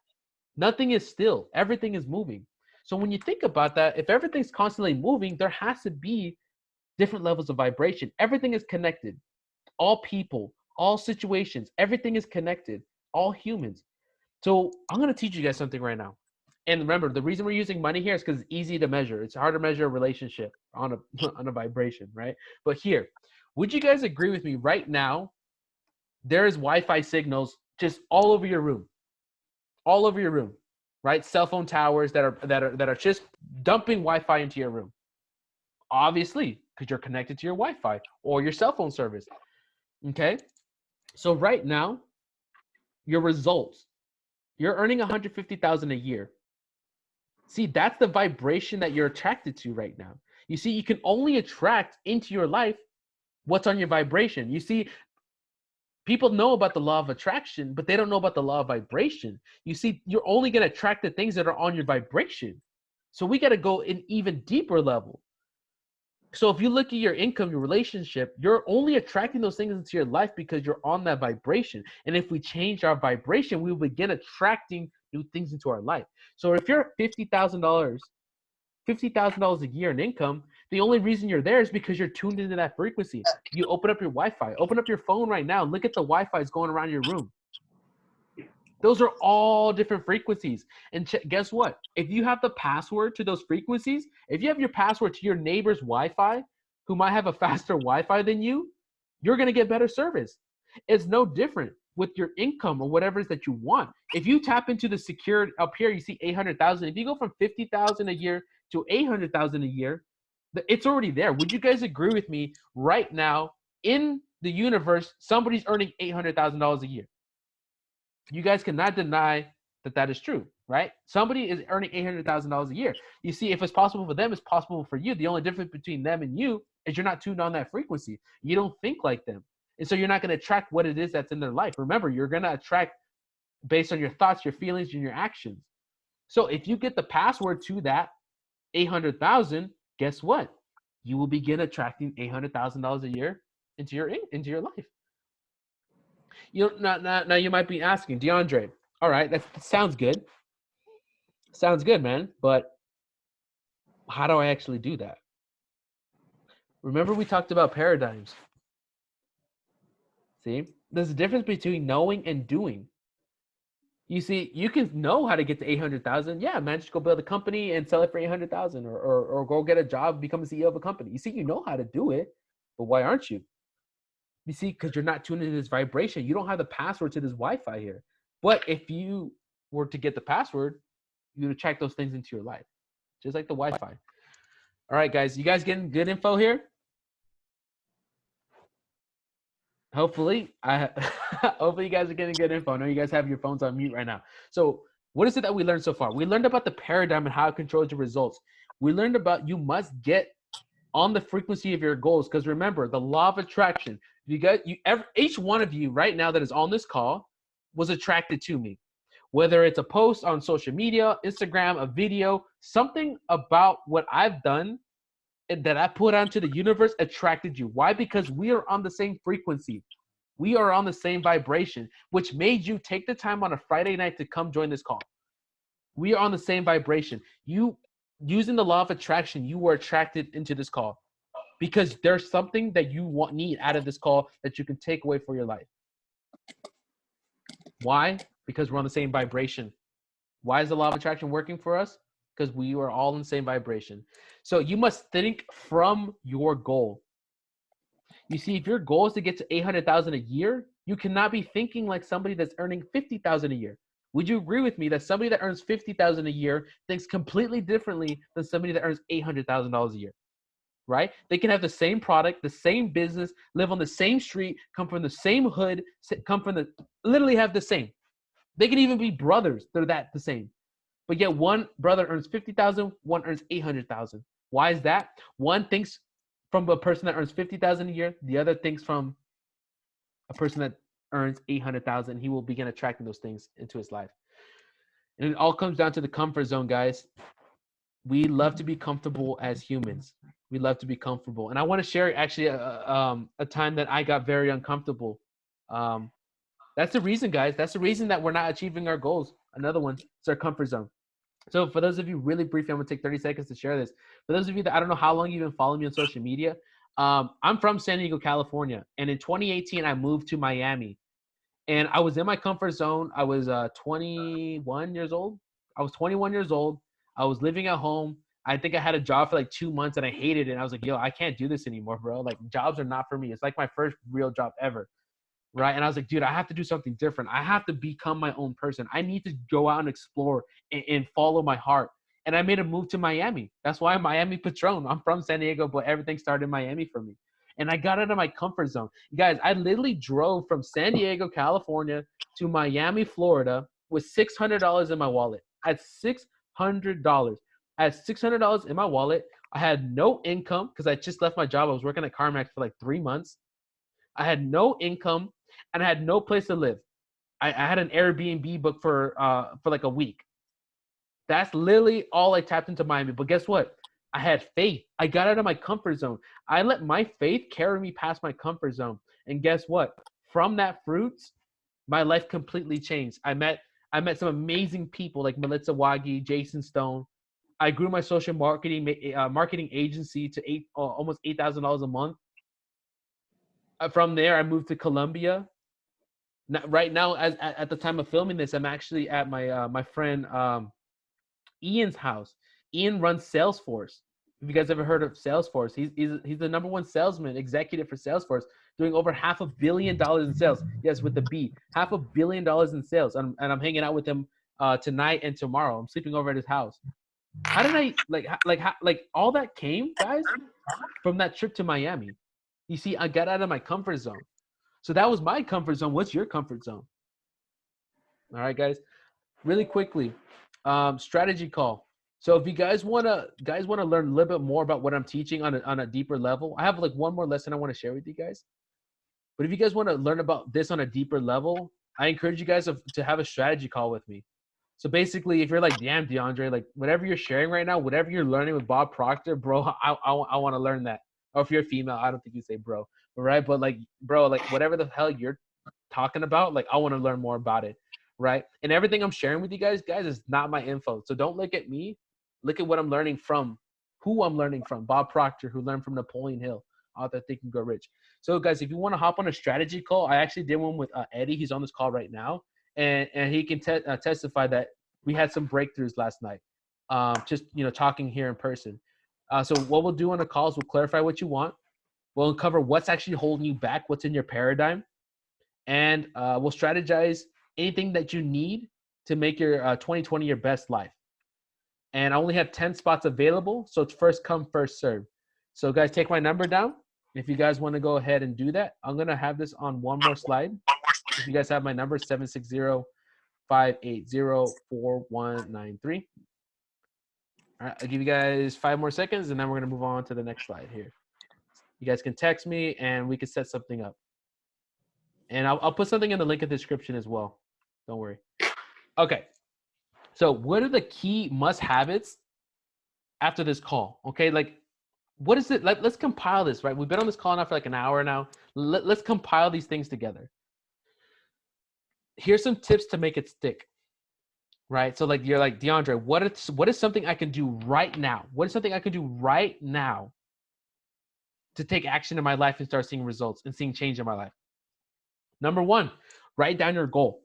Nothing is still. Everything is moving. So when you think about that, if everything's constantly moving, there has to be different levels of vibration. Everything is connected. All people, all situations, everything is connected. All humans. So I'm going to teach you guys something right now. And remember, the reason we're using money here is because it's easy to measure. It's hard to measure a relationship on a vibration, right? But here, would you guys agree with me right now? There is Wi-Fi signals just all over your room, right? Cell phone towers that are just dumping Wi-Fi into your room. Obviously, because you're connected to your Wi-Fi or your cell phone service. Okay, so right now, your results. You're earning $150,000 a year. See, that's the vibration that you're attracted to right now. You see, you can only attract into your life what's on your vibration. You see, people know about the law of attraction, but they don't know about the law of vibration. You see, you're only going to attract the things that are on your vibration. So we got to go an even deeper level. So if you look at your income, your relationship, you're only attracting those things into your life because you're on that vibration. And if we change our vibration, we will begin attracting new things into our life. So if you're $50,000 a year in income, the only reason you're there is because you're tuned into that frequency. You open up your Wi-Fi, open up your phone right now, look at the Wi-Fi going around your room. Those are all different frequencies. And guess what? If you have the password to those frequencies, if you have your password to your neighbor's Wi-Fi, who might have a faster Wi-Fi than you, you're going to get better service. It's no different with your income or whatever it is that you want. If you tap into the secured up here, you see 800,000. If you go from 50,000 a year to 800,000 a year, it's already there. Would you guys agree with me right now in the universe, somebody's earning $800,000 a year? You guys cannot deny that that is true, right? Somebody is earning $800,000 a year. You see, if it's possible for them, it's possible for you. The only difference between them and you is you're not tuned on that frequency. You don't think like them. And so you're not going to attract what it is that's in their life. Remember, you're going to attract based on your thoughts, your feelings, and your actions. So if you get the password to that 800,000, guess what? You will begin attracting $800,000 a year into your life. You know, now you might be asking, DeAndre, all right, that sounds good. Sounds good, man. But how do I actually do that? Remember we talked about paradigms. See, there's a difference between knowing and doing. You see, you can know how to get to 800,000. Yeah, man, just go build a company and sell it for 800,000 or go get a job, become a CEO of a company. You see, you know how to do it, but why aren't you? You see, because you're not tuned into this vibration. You don't have the password to this Wi-Fi here. But if you were to get the password, you'd attract those things into your life, just like the Wi-Fi. All right, guys, you guys getting good info here? Hopefully, hopefully you guys are getting good info. I know you guys have your phones on mute right now. So what is it that we learned so far? We learned about the paradigm and how it controls your results. We learned about you must get on the frequency of your goals, because remember the law of attraction. Each one of you right now that is on this call was attracted to me, whether it's a post on social media, Instagram, a video, something about what I've done that I put onto the universe attracted you. Why? Because we are on the same frequency. We are on the same vibration, which made you take the time on a Friday night to come join this call. We are on the same vibration. You, using the law of attraction, you were attracted into this call because there's something that you need out of this call that you can take away for your life. Why? Because we're on the same vibration. Why is the law of attraction working for us? Because we are all in the same vibration. So you must think from your goal. You see, if your goal is to get to 800,000 a year, you cannot be thinking like somebody that's earning 50,000 a year. Would you agree with me that somebody that earns 50,000 a year thinks completely differently than somebody that earns $800,000 a year? Right? They can have the same product, the same business, live on the same street, come from the same hood, literally have the same. They can even be brothers. They're the same. But yet one brother earns 50,000, one earns 800,000. Why is that? One thinks from a person that earns 50,000 a year. The other thinks from a person that earns 800,000. He will begin attracting those things into his life. And it all comes down to the comfort zone, guys. We love to be comfortable as humans. We love to be comfortable. And I want to share actually a time that I got very uncomfortable. Um, that's the reason, guys. That's the reason that we're not achieving our goals. Another one, it's our comfort zone. So for those of you, really briefly, I'm gonna take 30 seconds to share this. For those of you that I don't know how long you've been following me on social media, I'm from San Diego, California, and in 2018 I moved to Miami, and I was in my comfort zone. I was 21 years old. I was 21 years old. I was living at home. I think I had a job for like 2 months and I hated it. And I was like, yo, I can't do this anymore, bro. Like jobs are not for me. It's like my first real job ever. Right. And I was like, dude, I have to do something different. I have to become my own person. I need to go out and explore and follow my heart. And I made a move to Miami. That's why I'm Miami Patron. I'm from San Diego, but everything started in Miami for me. And I got out of my comfort zone. Guys, I literally drove from San Diego, California to Miami, Florida with $600 in my wallet. I had $600. I had $600 in my wallet. I had no income because I just left my job. I was working at CarMax for like 3 months. I had no income and I had no place to live. I had an Airbnb booked for like a week. That's literally all I tapped into Miami. But guess what? I had faith. I got out of my comfort zone. I let my faith carry me past my comfort zone. And guess what? From that fruits, my life completely changed. I met some amazing people like Melissa Wagi, Jason Stone. I grew my social marketing agency to almost $8,000 a month. From there, I moved to Colombia. Right now, at the time of filming this, I'm actually at my friend Ian's house. Ian runs Salesforce. Have you guys ever heard of Salesforce? He's the number one salesman executive for Salesforce, doing over $500 million in sales. Yes, with the B, $500 million in sales. And I'm hanging out with him tonight and tomorrow. I'm sleeping over at his house. How did I like all that came, guys, from that trip to Miami? You see, I got out of my comfort zone. So that was my comfort zone. What's your comfort zone? All right, guys. Really quickly, strategy call. So if you guys wanna learn a little bit more about what I'm teaching on a deeper level, I have like one more lesson I want to share with you guys. But if you guys want to learn about this on a deeper level, I encourage you guys to have a strategy call with me. So basically, if you're like, damn, DeAndre, like whatever you're sharing right now, whatever you're learning with Bob Proctor, bro, I want to learn that. Or if you're a female, I don't think you say bro, right? But like, bro, like whatever the hell you're talking about, like I want to learn more about it, right? And everything I'm sharing with you guys is not my info. So don't look at me. Look at what I'm learning from, who I'm learning from. Bob Proctor, who learned from Napoleon Hill, author Think and Grow Rich. So guys, if you want to hop on a strategy call, I actually did one with Eddie. He's on this call right now. And he can testify that we had some breakthroughs last night, just talking here in person. So what we'll do on the calls, we'll clarify what you want. We'll uncover what's actually holding you back, what's in your paradigm, and we'll strategize anything that you need to make your 2020 your best life. And I only have 10 spots available, so it's first come, first serve. So guys, take my number down. If you guys want to go ahead and do that, I'm going to have this on one more slide. If you guys have my number, 760-580-4193. All right, I'll give you guys 5 more seconds, and then we're going to move on to the next slide here. You guys can text me, and we can set something up. And I'll put something in the link in the description as well. Don't worry. Okay. So what are the key must-habits after this call? Okay, like what is it? Let's compile this, right? We've been on this call now for like an hour now. Let's compile these things together. Here's some tips to make it stick, right? So like you're like, DeAndre, what is something I can do right now? What is something I can do right now to take action in my life and start seeing results and seeing change in my life? Number one, write down your goal.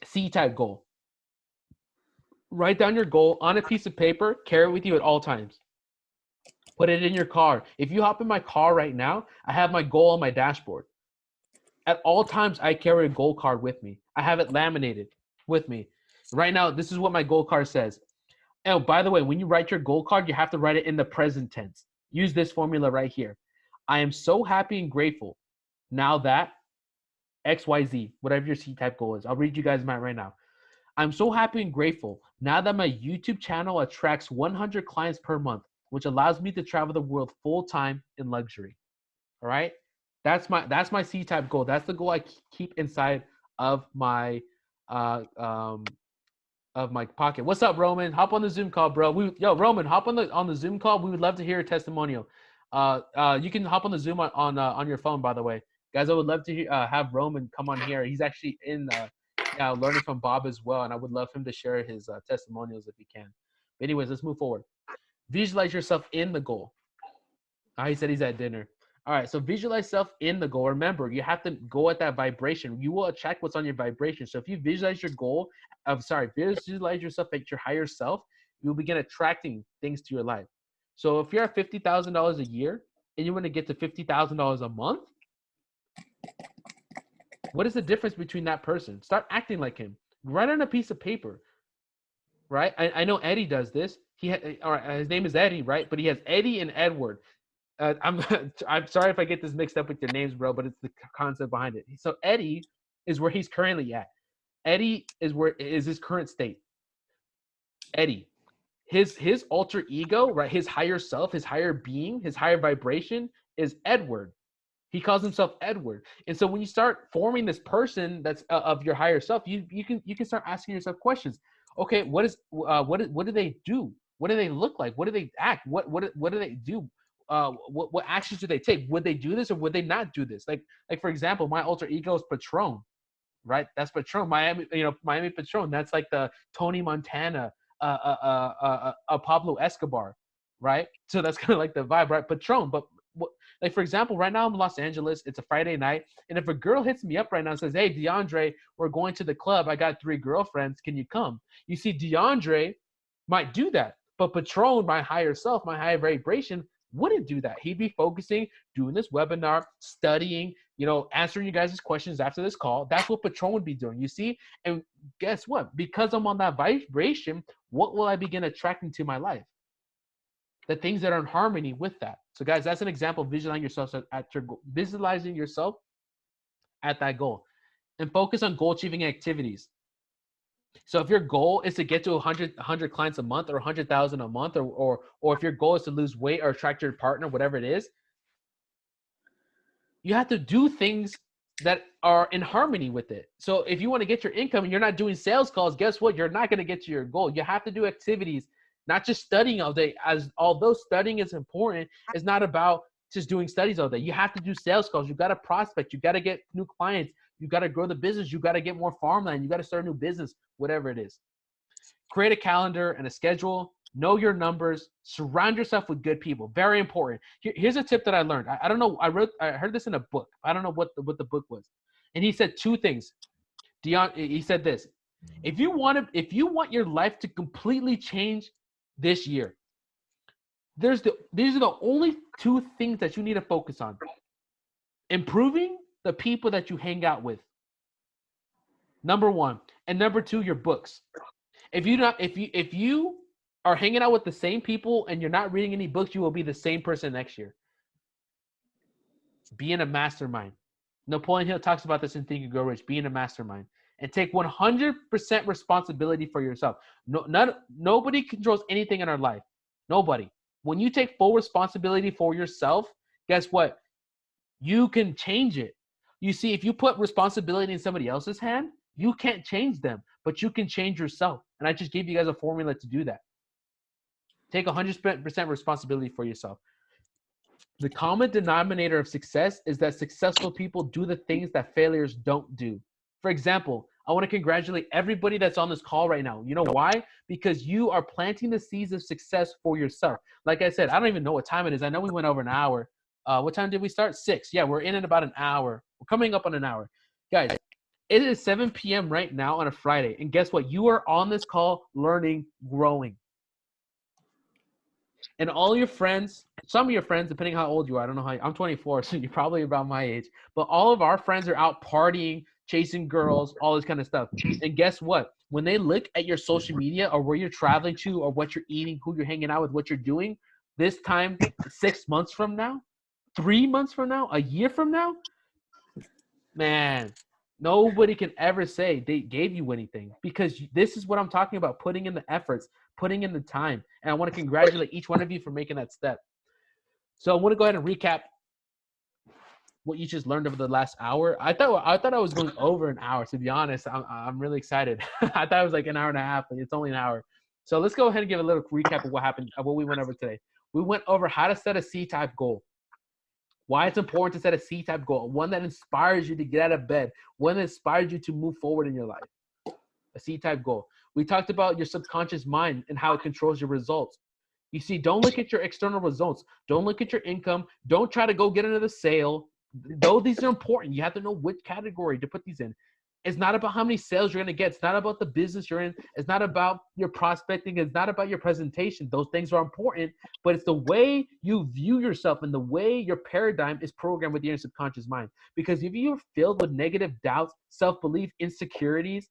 C-type goal. Write down your goal on a piece of paper, carry it with you at all times. Put it in your car. If you hop in my car right now, I have my goal on my dashboard. At all times, I carry a goal card with me. I have it laminated with me. Right now, this is what my goal card says. Oh, by the way, when you write your goal card, you have to write it in the present tense. Use this formula right here. I am so happy and grateful now that XYZ, whatever your C-type goal is. I'll read you guys mine right now. I'm so happy and grateful now that my YouTube channel attracts 100 clients per month, which allows me to travel the world full-time in luxury. All right? That's my C-type goal. That's the goal I keep inside of my of my pocket. What's up, Roman? Hop on the Zoom call, bro. Roman, hop on the Zoom call. We would love to hear a testimonial. You can hop on the Zoom on your phone, by the way, guys. I would love to have Roman come on here. He's actually in learning from Bob as well, and I would love him to share his testimonials if he can. But anyways, let's move forward. Visualize yourself in the goal. He said he's at dinner. All right, so visualize yourself in the goal. Remember, you have to go at that vibration. You will attract what's on your vibration. So if you visualize your goal, visualize yourself at your higher self, you'll begin attracting things to your life. So if you're at $50,000 a year and you want to get to $50,000 a month, what is the difference between that person? Start acting like him. Write on a piece of paper, right? I know Eddie does this. His name is Eddie, right? But he has Eddie and Edward. I'm sorry if I get this mixed up with your names, bro, but it's the concept behind it. So Eddie is where he's currently at. Eddie is his current state. Eddie, his alter ego, right? His higher self, his higher being, his higher vibration is Edward. He calls himself Edward. And so when you start forming this person that's of your higher self, you can start asking yourself questions. Okay, what do they do? What do they look like? What do they act? What do they do? What actions do they take? Would they do this or would they not do this? Like for example, my alter ego is Patron, right? That's Patron, Miami Patron. That's like the Tony Montana, Pablo Escobar, right? So that's kind of like the vibe, right? Patron. But like for example, right now I'm in Los Angeles. It's a Friday night, and if a girl hits me up right now and says, "Hey, DeAndre, we're going to the club. I got 3 girlfriends. Can you come?" You see, DeAndre might do that, but Patron, my higher self, my higher vibration, wouldn't do that. He'd be focusing, doing this webinar, studying, answering you guys' questions after this call. That's what Patron would be doing, you see? And guess what? Because I'm on that vibration, what will I begin attracting to my life? The things that are in harmony with that. So guys, that's an example of visualizing yourself at that goal. And focus on goal-achieving activities. So if your goal is to get to 100 clients a month or 100,000 a month, or if your goal is to lose weight or attract your partner, whatever it is, you have to do things that are in harmony with it. So if you want to get your income and you're not doing sales calls, guess what? You're not going to get to your goal. You have to do activities, not just studying all day. As although studying is important, it's not about just doing studies all day. You have to do sales calls. You got to prospect. You got to get new clients. You got to grow the business. You got to get more farmland. You got to start a new business, whatever it is. Create a calendar and a schedule. Know your numbers. Surround yourself with good people. Very important. Here's a tip that I learned. I don't know. I heard this in a book. I don't know what the book was. And he said 2 things. He said this. If you want your life to completely change this year, these are the only 2 things that you need to focus on. Improving the people that you hang out with. Number 1. And number 2, your books. If you are hanging out with the same people and you're not reading any books, you will be the same person next year. Be in a mastermind. Napoleon Hill talks about this in Think and Grow Rich. Be in a mastermind and take 100% responsibility for yourself. Nobody controls anything in our life. Nobody. When you take full responsibility for yourself, guess what? You can change it. You see, if you put responsibility in somebody else's hand, you can't change them, but you can change yourself. And I just gave you guys a formula to do that. Take 100% responsibility for yourself. The common denominator of success is that successful people do the things that failures don't do. For example, I want to congratulate everybody that's on this call right now. You know why? Because you are planting the seeds of success for yourself. Like I said, I don't even know what time it is. I know we went over an hour. What time did we start? 6. Yeah, we're in about an hour. We're coming up on an hour. Guys, it is 7 p.m. right now on a Friday. And guess what? You are on this call learning, growing. And all your friends, some of your friends, depending how old you are, I don't know how, I'm 24, so you're probably about my age. But all of our friends are out partying, chasing girls, all this kind of stuff. And guess what? When they look at your social media or where you're traveling to or what you're eating, who you're hanging out with, what you're doing, this time 6 months from now, 3 months from now, a year from now, man, nobody can ever say they gave you anything, because this is what I'm talking about, putting in the efforts, putting in the time. And I want to congratulate each one of you for making that step. So I want to go ahead and recap what you just learned over the last hour. I thought I was going over an hour, to be honest. I'm really excited. I thought it was like an hour and a half, but it's only an hour. So let's go ahead and give a little recap of what happened, of what we went over today. We went over how to set a C-type goal, why it's important to set a C-type goal, one that inspires you to get out of bed, one that inspires you to move forward in your life, a C-type goal. We talked about your subconscious mind and how it controls your results. You see, don't look at your external results. Don't look at your income. Don't try to go get another sale. Though these are important, you have to know which category to put these in. It's not about how many sales you're going to get. It's not about the business you're in. It's not about your prospecting. It's not about your presentation. Those things are important, but it's the way you view yourself and the way your paradigm is programmed with your subconscious mind. Because if you're filled with negative doubts, self-belief, insecurities,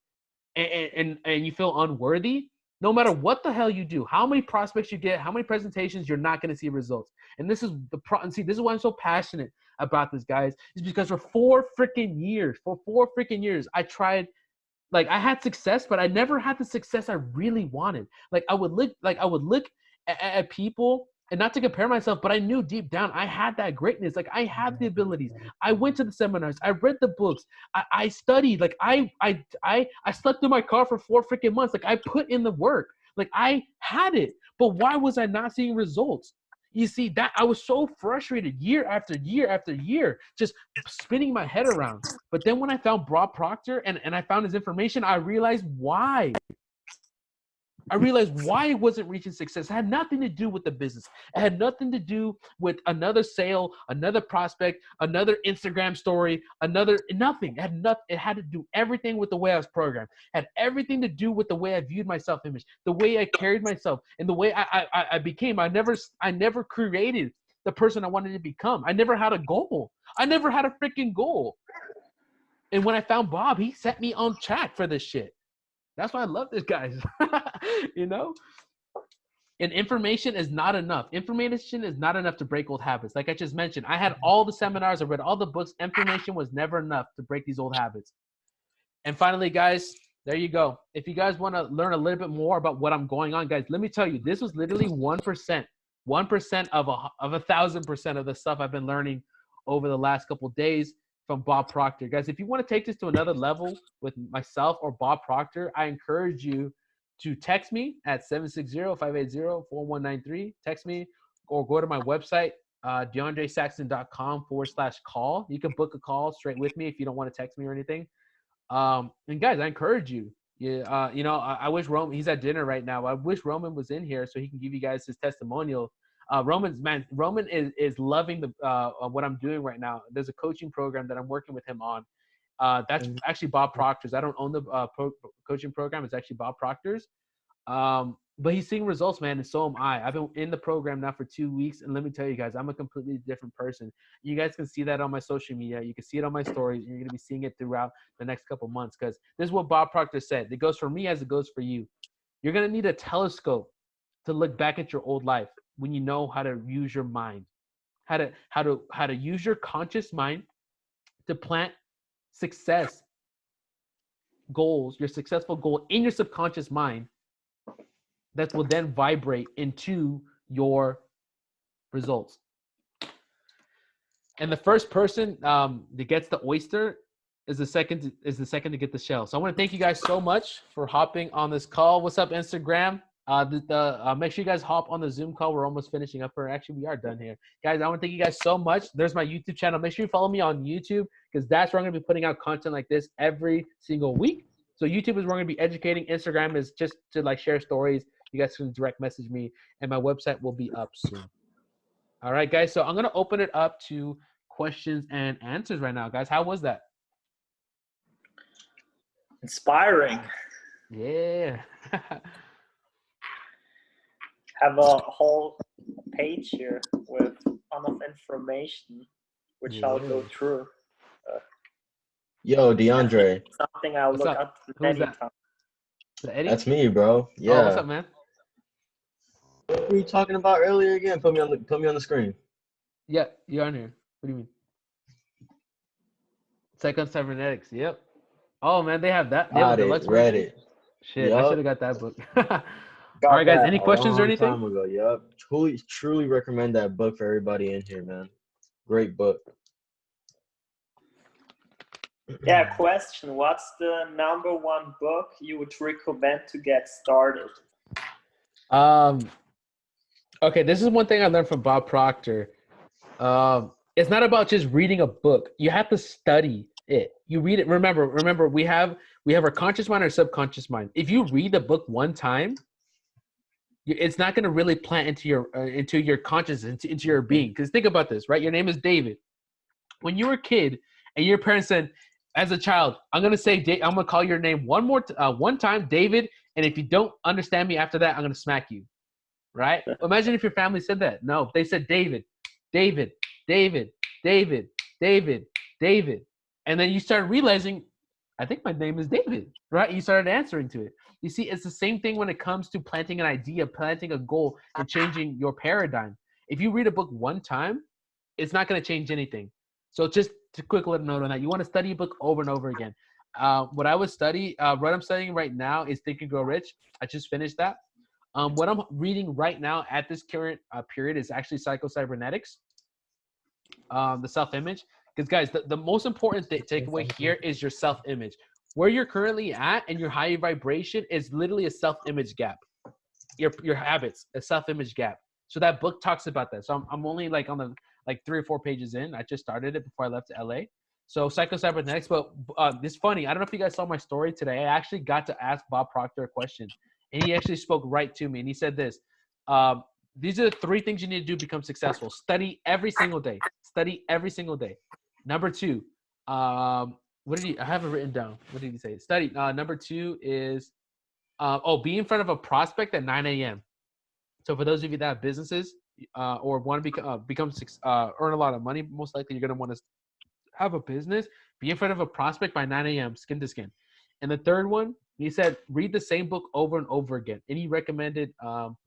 and you feel unworthy, no matter what the hell you do, how many prospects you get, how many presentations, you're not going to see results. And this is this is why I'm so passionate about this, guys, is because for 4 freaking years, I tried, like, I had success, but I never had the success I really wanted. Like, I would look at people, and not to compare myself, but I knew deep down I had that greatness. Like, I had the abilities. I went to the seminars. I read the books. I studied. Like, I slept in my car for 4 freaking months. Like, I put in the work. Like, I had it. But why was I not seeing results? You see, that I was so frustrated year after year after year, just spinning my head around. But then when I found Bob Proctor and I found his information, I realized why. I realized why it wasn't reaching success. It had nothing to do with the business. It had nothing to do with another sale, another prospect, another Instagram story, nothing. It had to do everything with the way I was programmed. It had everything to do with the way I viewed my self-image, the way I carried myself, and the way I became. I never created the person I wanted to become. I never had a goal. I never had a freaking goal. And when I found Bob, he set me on track for this shit. That's why I love this guy, you know? And information is not enough. Information is not enough to break old habits. Like I just mentioned, I had all the seminars, I read all the books. Information was never enough to break these old habits. And finally, guys, there you go. If you guys want to learn a little bit more about what I'm going on, guys, let me tell you, this was literally 1%. 1% of 1,000% of the stuff I've been learning over the last couple of days from Bob Proctor. Guys, if you want to take this to another level with myself or Bob Proctor, I encourage you to text me at 760-580-4193. Text me or go to my website, DeAndreSaxton.com/call. You can book a call straight with me if you don't want to text me or anything. And guys, I encourage you. Yeah, I wish Roman, he's at dinner right now. I wish Roman was in here so he can give you guys his testimonial. Roman is loving the what I'm doing right now. There's a coaching program that I'm working with him on. That's actually Bob Proctor's. I don't own the coaching program. It's actually Bob Proctor's. But he's seeing results, man, and so am I. I've been in the program now for 2 weeks, and let me tell you guys, I'm a completely different person. You guys can see that on my social media. You can see it on my stories, and you're going to be seeing it throughout the next couple months, because this is what Bob Proctor said. It goes for me as it goes for you. You're going to need a telescope to look back at your old life when you know how to use your mind, how to use your conscious mind to plant success goals, your successful goal in your subconscious mind that will then vibrate into your results. And the first person that gets the oyster is the second to get the shell. So I want to thank you guys so much for hopping on this call. What's up, Instagram? Make sure you guys hop on the Zoom call. We're almost finishing up, or actually we are done here, guys. I want to thank you guys so much. There's my YouTube channel. Make sure you follow me on YouTube, because that's where I'm going to be putting out content like this every single week. So YouTube is where we're going to be educating. Instagram is just to like share stories. You guys can direct message me, and my website will be up soon. All right, guys. So I'm going to open it up to questions and answers right now, guys. How was that? Inspiring. Yeah. Have a whole page here with a ton of information, which I'll go through. Yo, DeAndre. Something I'll look up many times. Eddie? That's me, bro. Yeah. Oh, what's up, man? What were you talking about earlier again? Put me on the screen. Yeah, you're on here. What do you mean? Second Cybernetics. Yep. Oh man, they have that. They have a deluxe read version? it. Shit, yep. I should have got that book. All right, guys. Any questions or anything? Time ago. Yep. Truly recommend that book for everybody in here, man. Great book. Yeah, question. What's the number one book you would recommend to get started? Okay, this is one thing I learned from Bob Proctor. It's not about just reading a book. You have to study it. You read it. Remember, we have our conscious mind, our subconscious mind. If you read the book one time, it's not going to really plant into your consciousness, into your being. Because think about this, right? Your name is David. When you were a kid and your parents said, as a child, I'm going to call your name one time, David. And if you don't understand me after that, I'm going to smack you. Right? Imagine if your family said that. No, they said David, David, David, David, David, David. And then you started realizing, I think my name is David, right? You started answering to it. You see, it's the same thing when it comes to planting an idea, planting a goal, and changing your paradigm. If you read a book one time, it's not going to change anything. So just a quick little note on that. You want to study a book over and over again. What I'm studying right now is Think and Grow Rich. I just finished that. What I'm reading right now at this current period is actually Cybernetics, the self-image. Because guys, the most important takeaway here is your self-image. Where you're currently at and your higher vibration is literally a self-image gap. Your habits, a self-image gap. So that book talks about that. So I'm only like on the 3 or 4 pages in. I just started it before I left to LA. So Cybernetics, but it's funny. I don't know if you guys saw my story today. I actually got to ask Bob Proctor a question. And he actually spoke right to me. And he said this, these are the 3 things you need to do to become successful. Study every single day. Study every single day. Number 2, I have it written down. What did he say? Study. Number 2 is, be in front of a prospect at 9 a.m. So for those of you that have businesses or want to earn a lot of money, most likely you're going to want to have a business, be in front of a prospect by 9 a.m., skin to skin. And the third one, he said, read the same book over and over again. And he recommended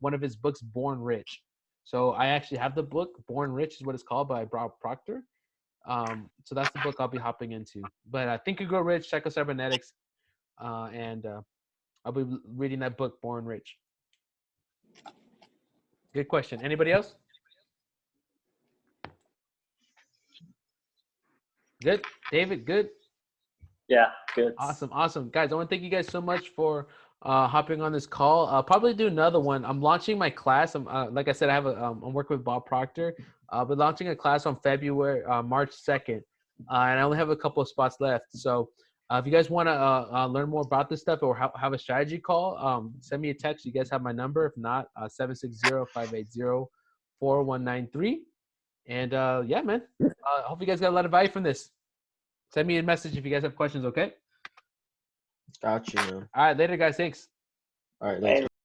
one of his books, Born Rich. So I actually have the book, Born Rich is what it's called, by Bob Proctor. So that's the book I'll be hopping into. But I Think and Grow Rich, check out Cybernetics. And I'll be reading that book, Born Rich. Good question. Anybody else? Good. David, good? Yeah, good. Awesome. Guys, I want to thank you guys so much for hopping on this call. I'll probably do another one. I'm launching my class. Like I said, I'm working with Bob Proctor. I'll be launching a class on March 2nd. And I only have a couple of spots left. So if you guys want to learn more about this stuff or have a strategy call, send me a text. You guys have my number. If not, 760-580-4193. And yeah, man, I hope you guys got a lot of value from this. Send me a message if you guys have questions, okay? Got you, man. All right, later, guys. Thanks. All right, later.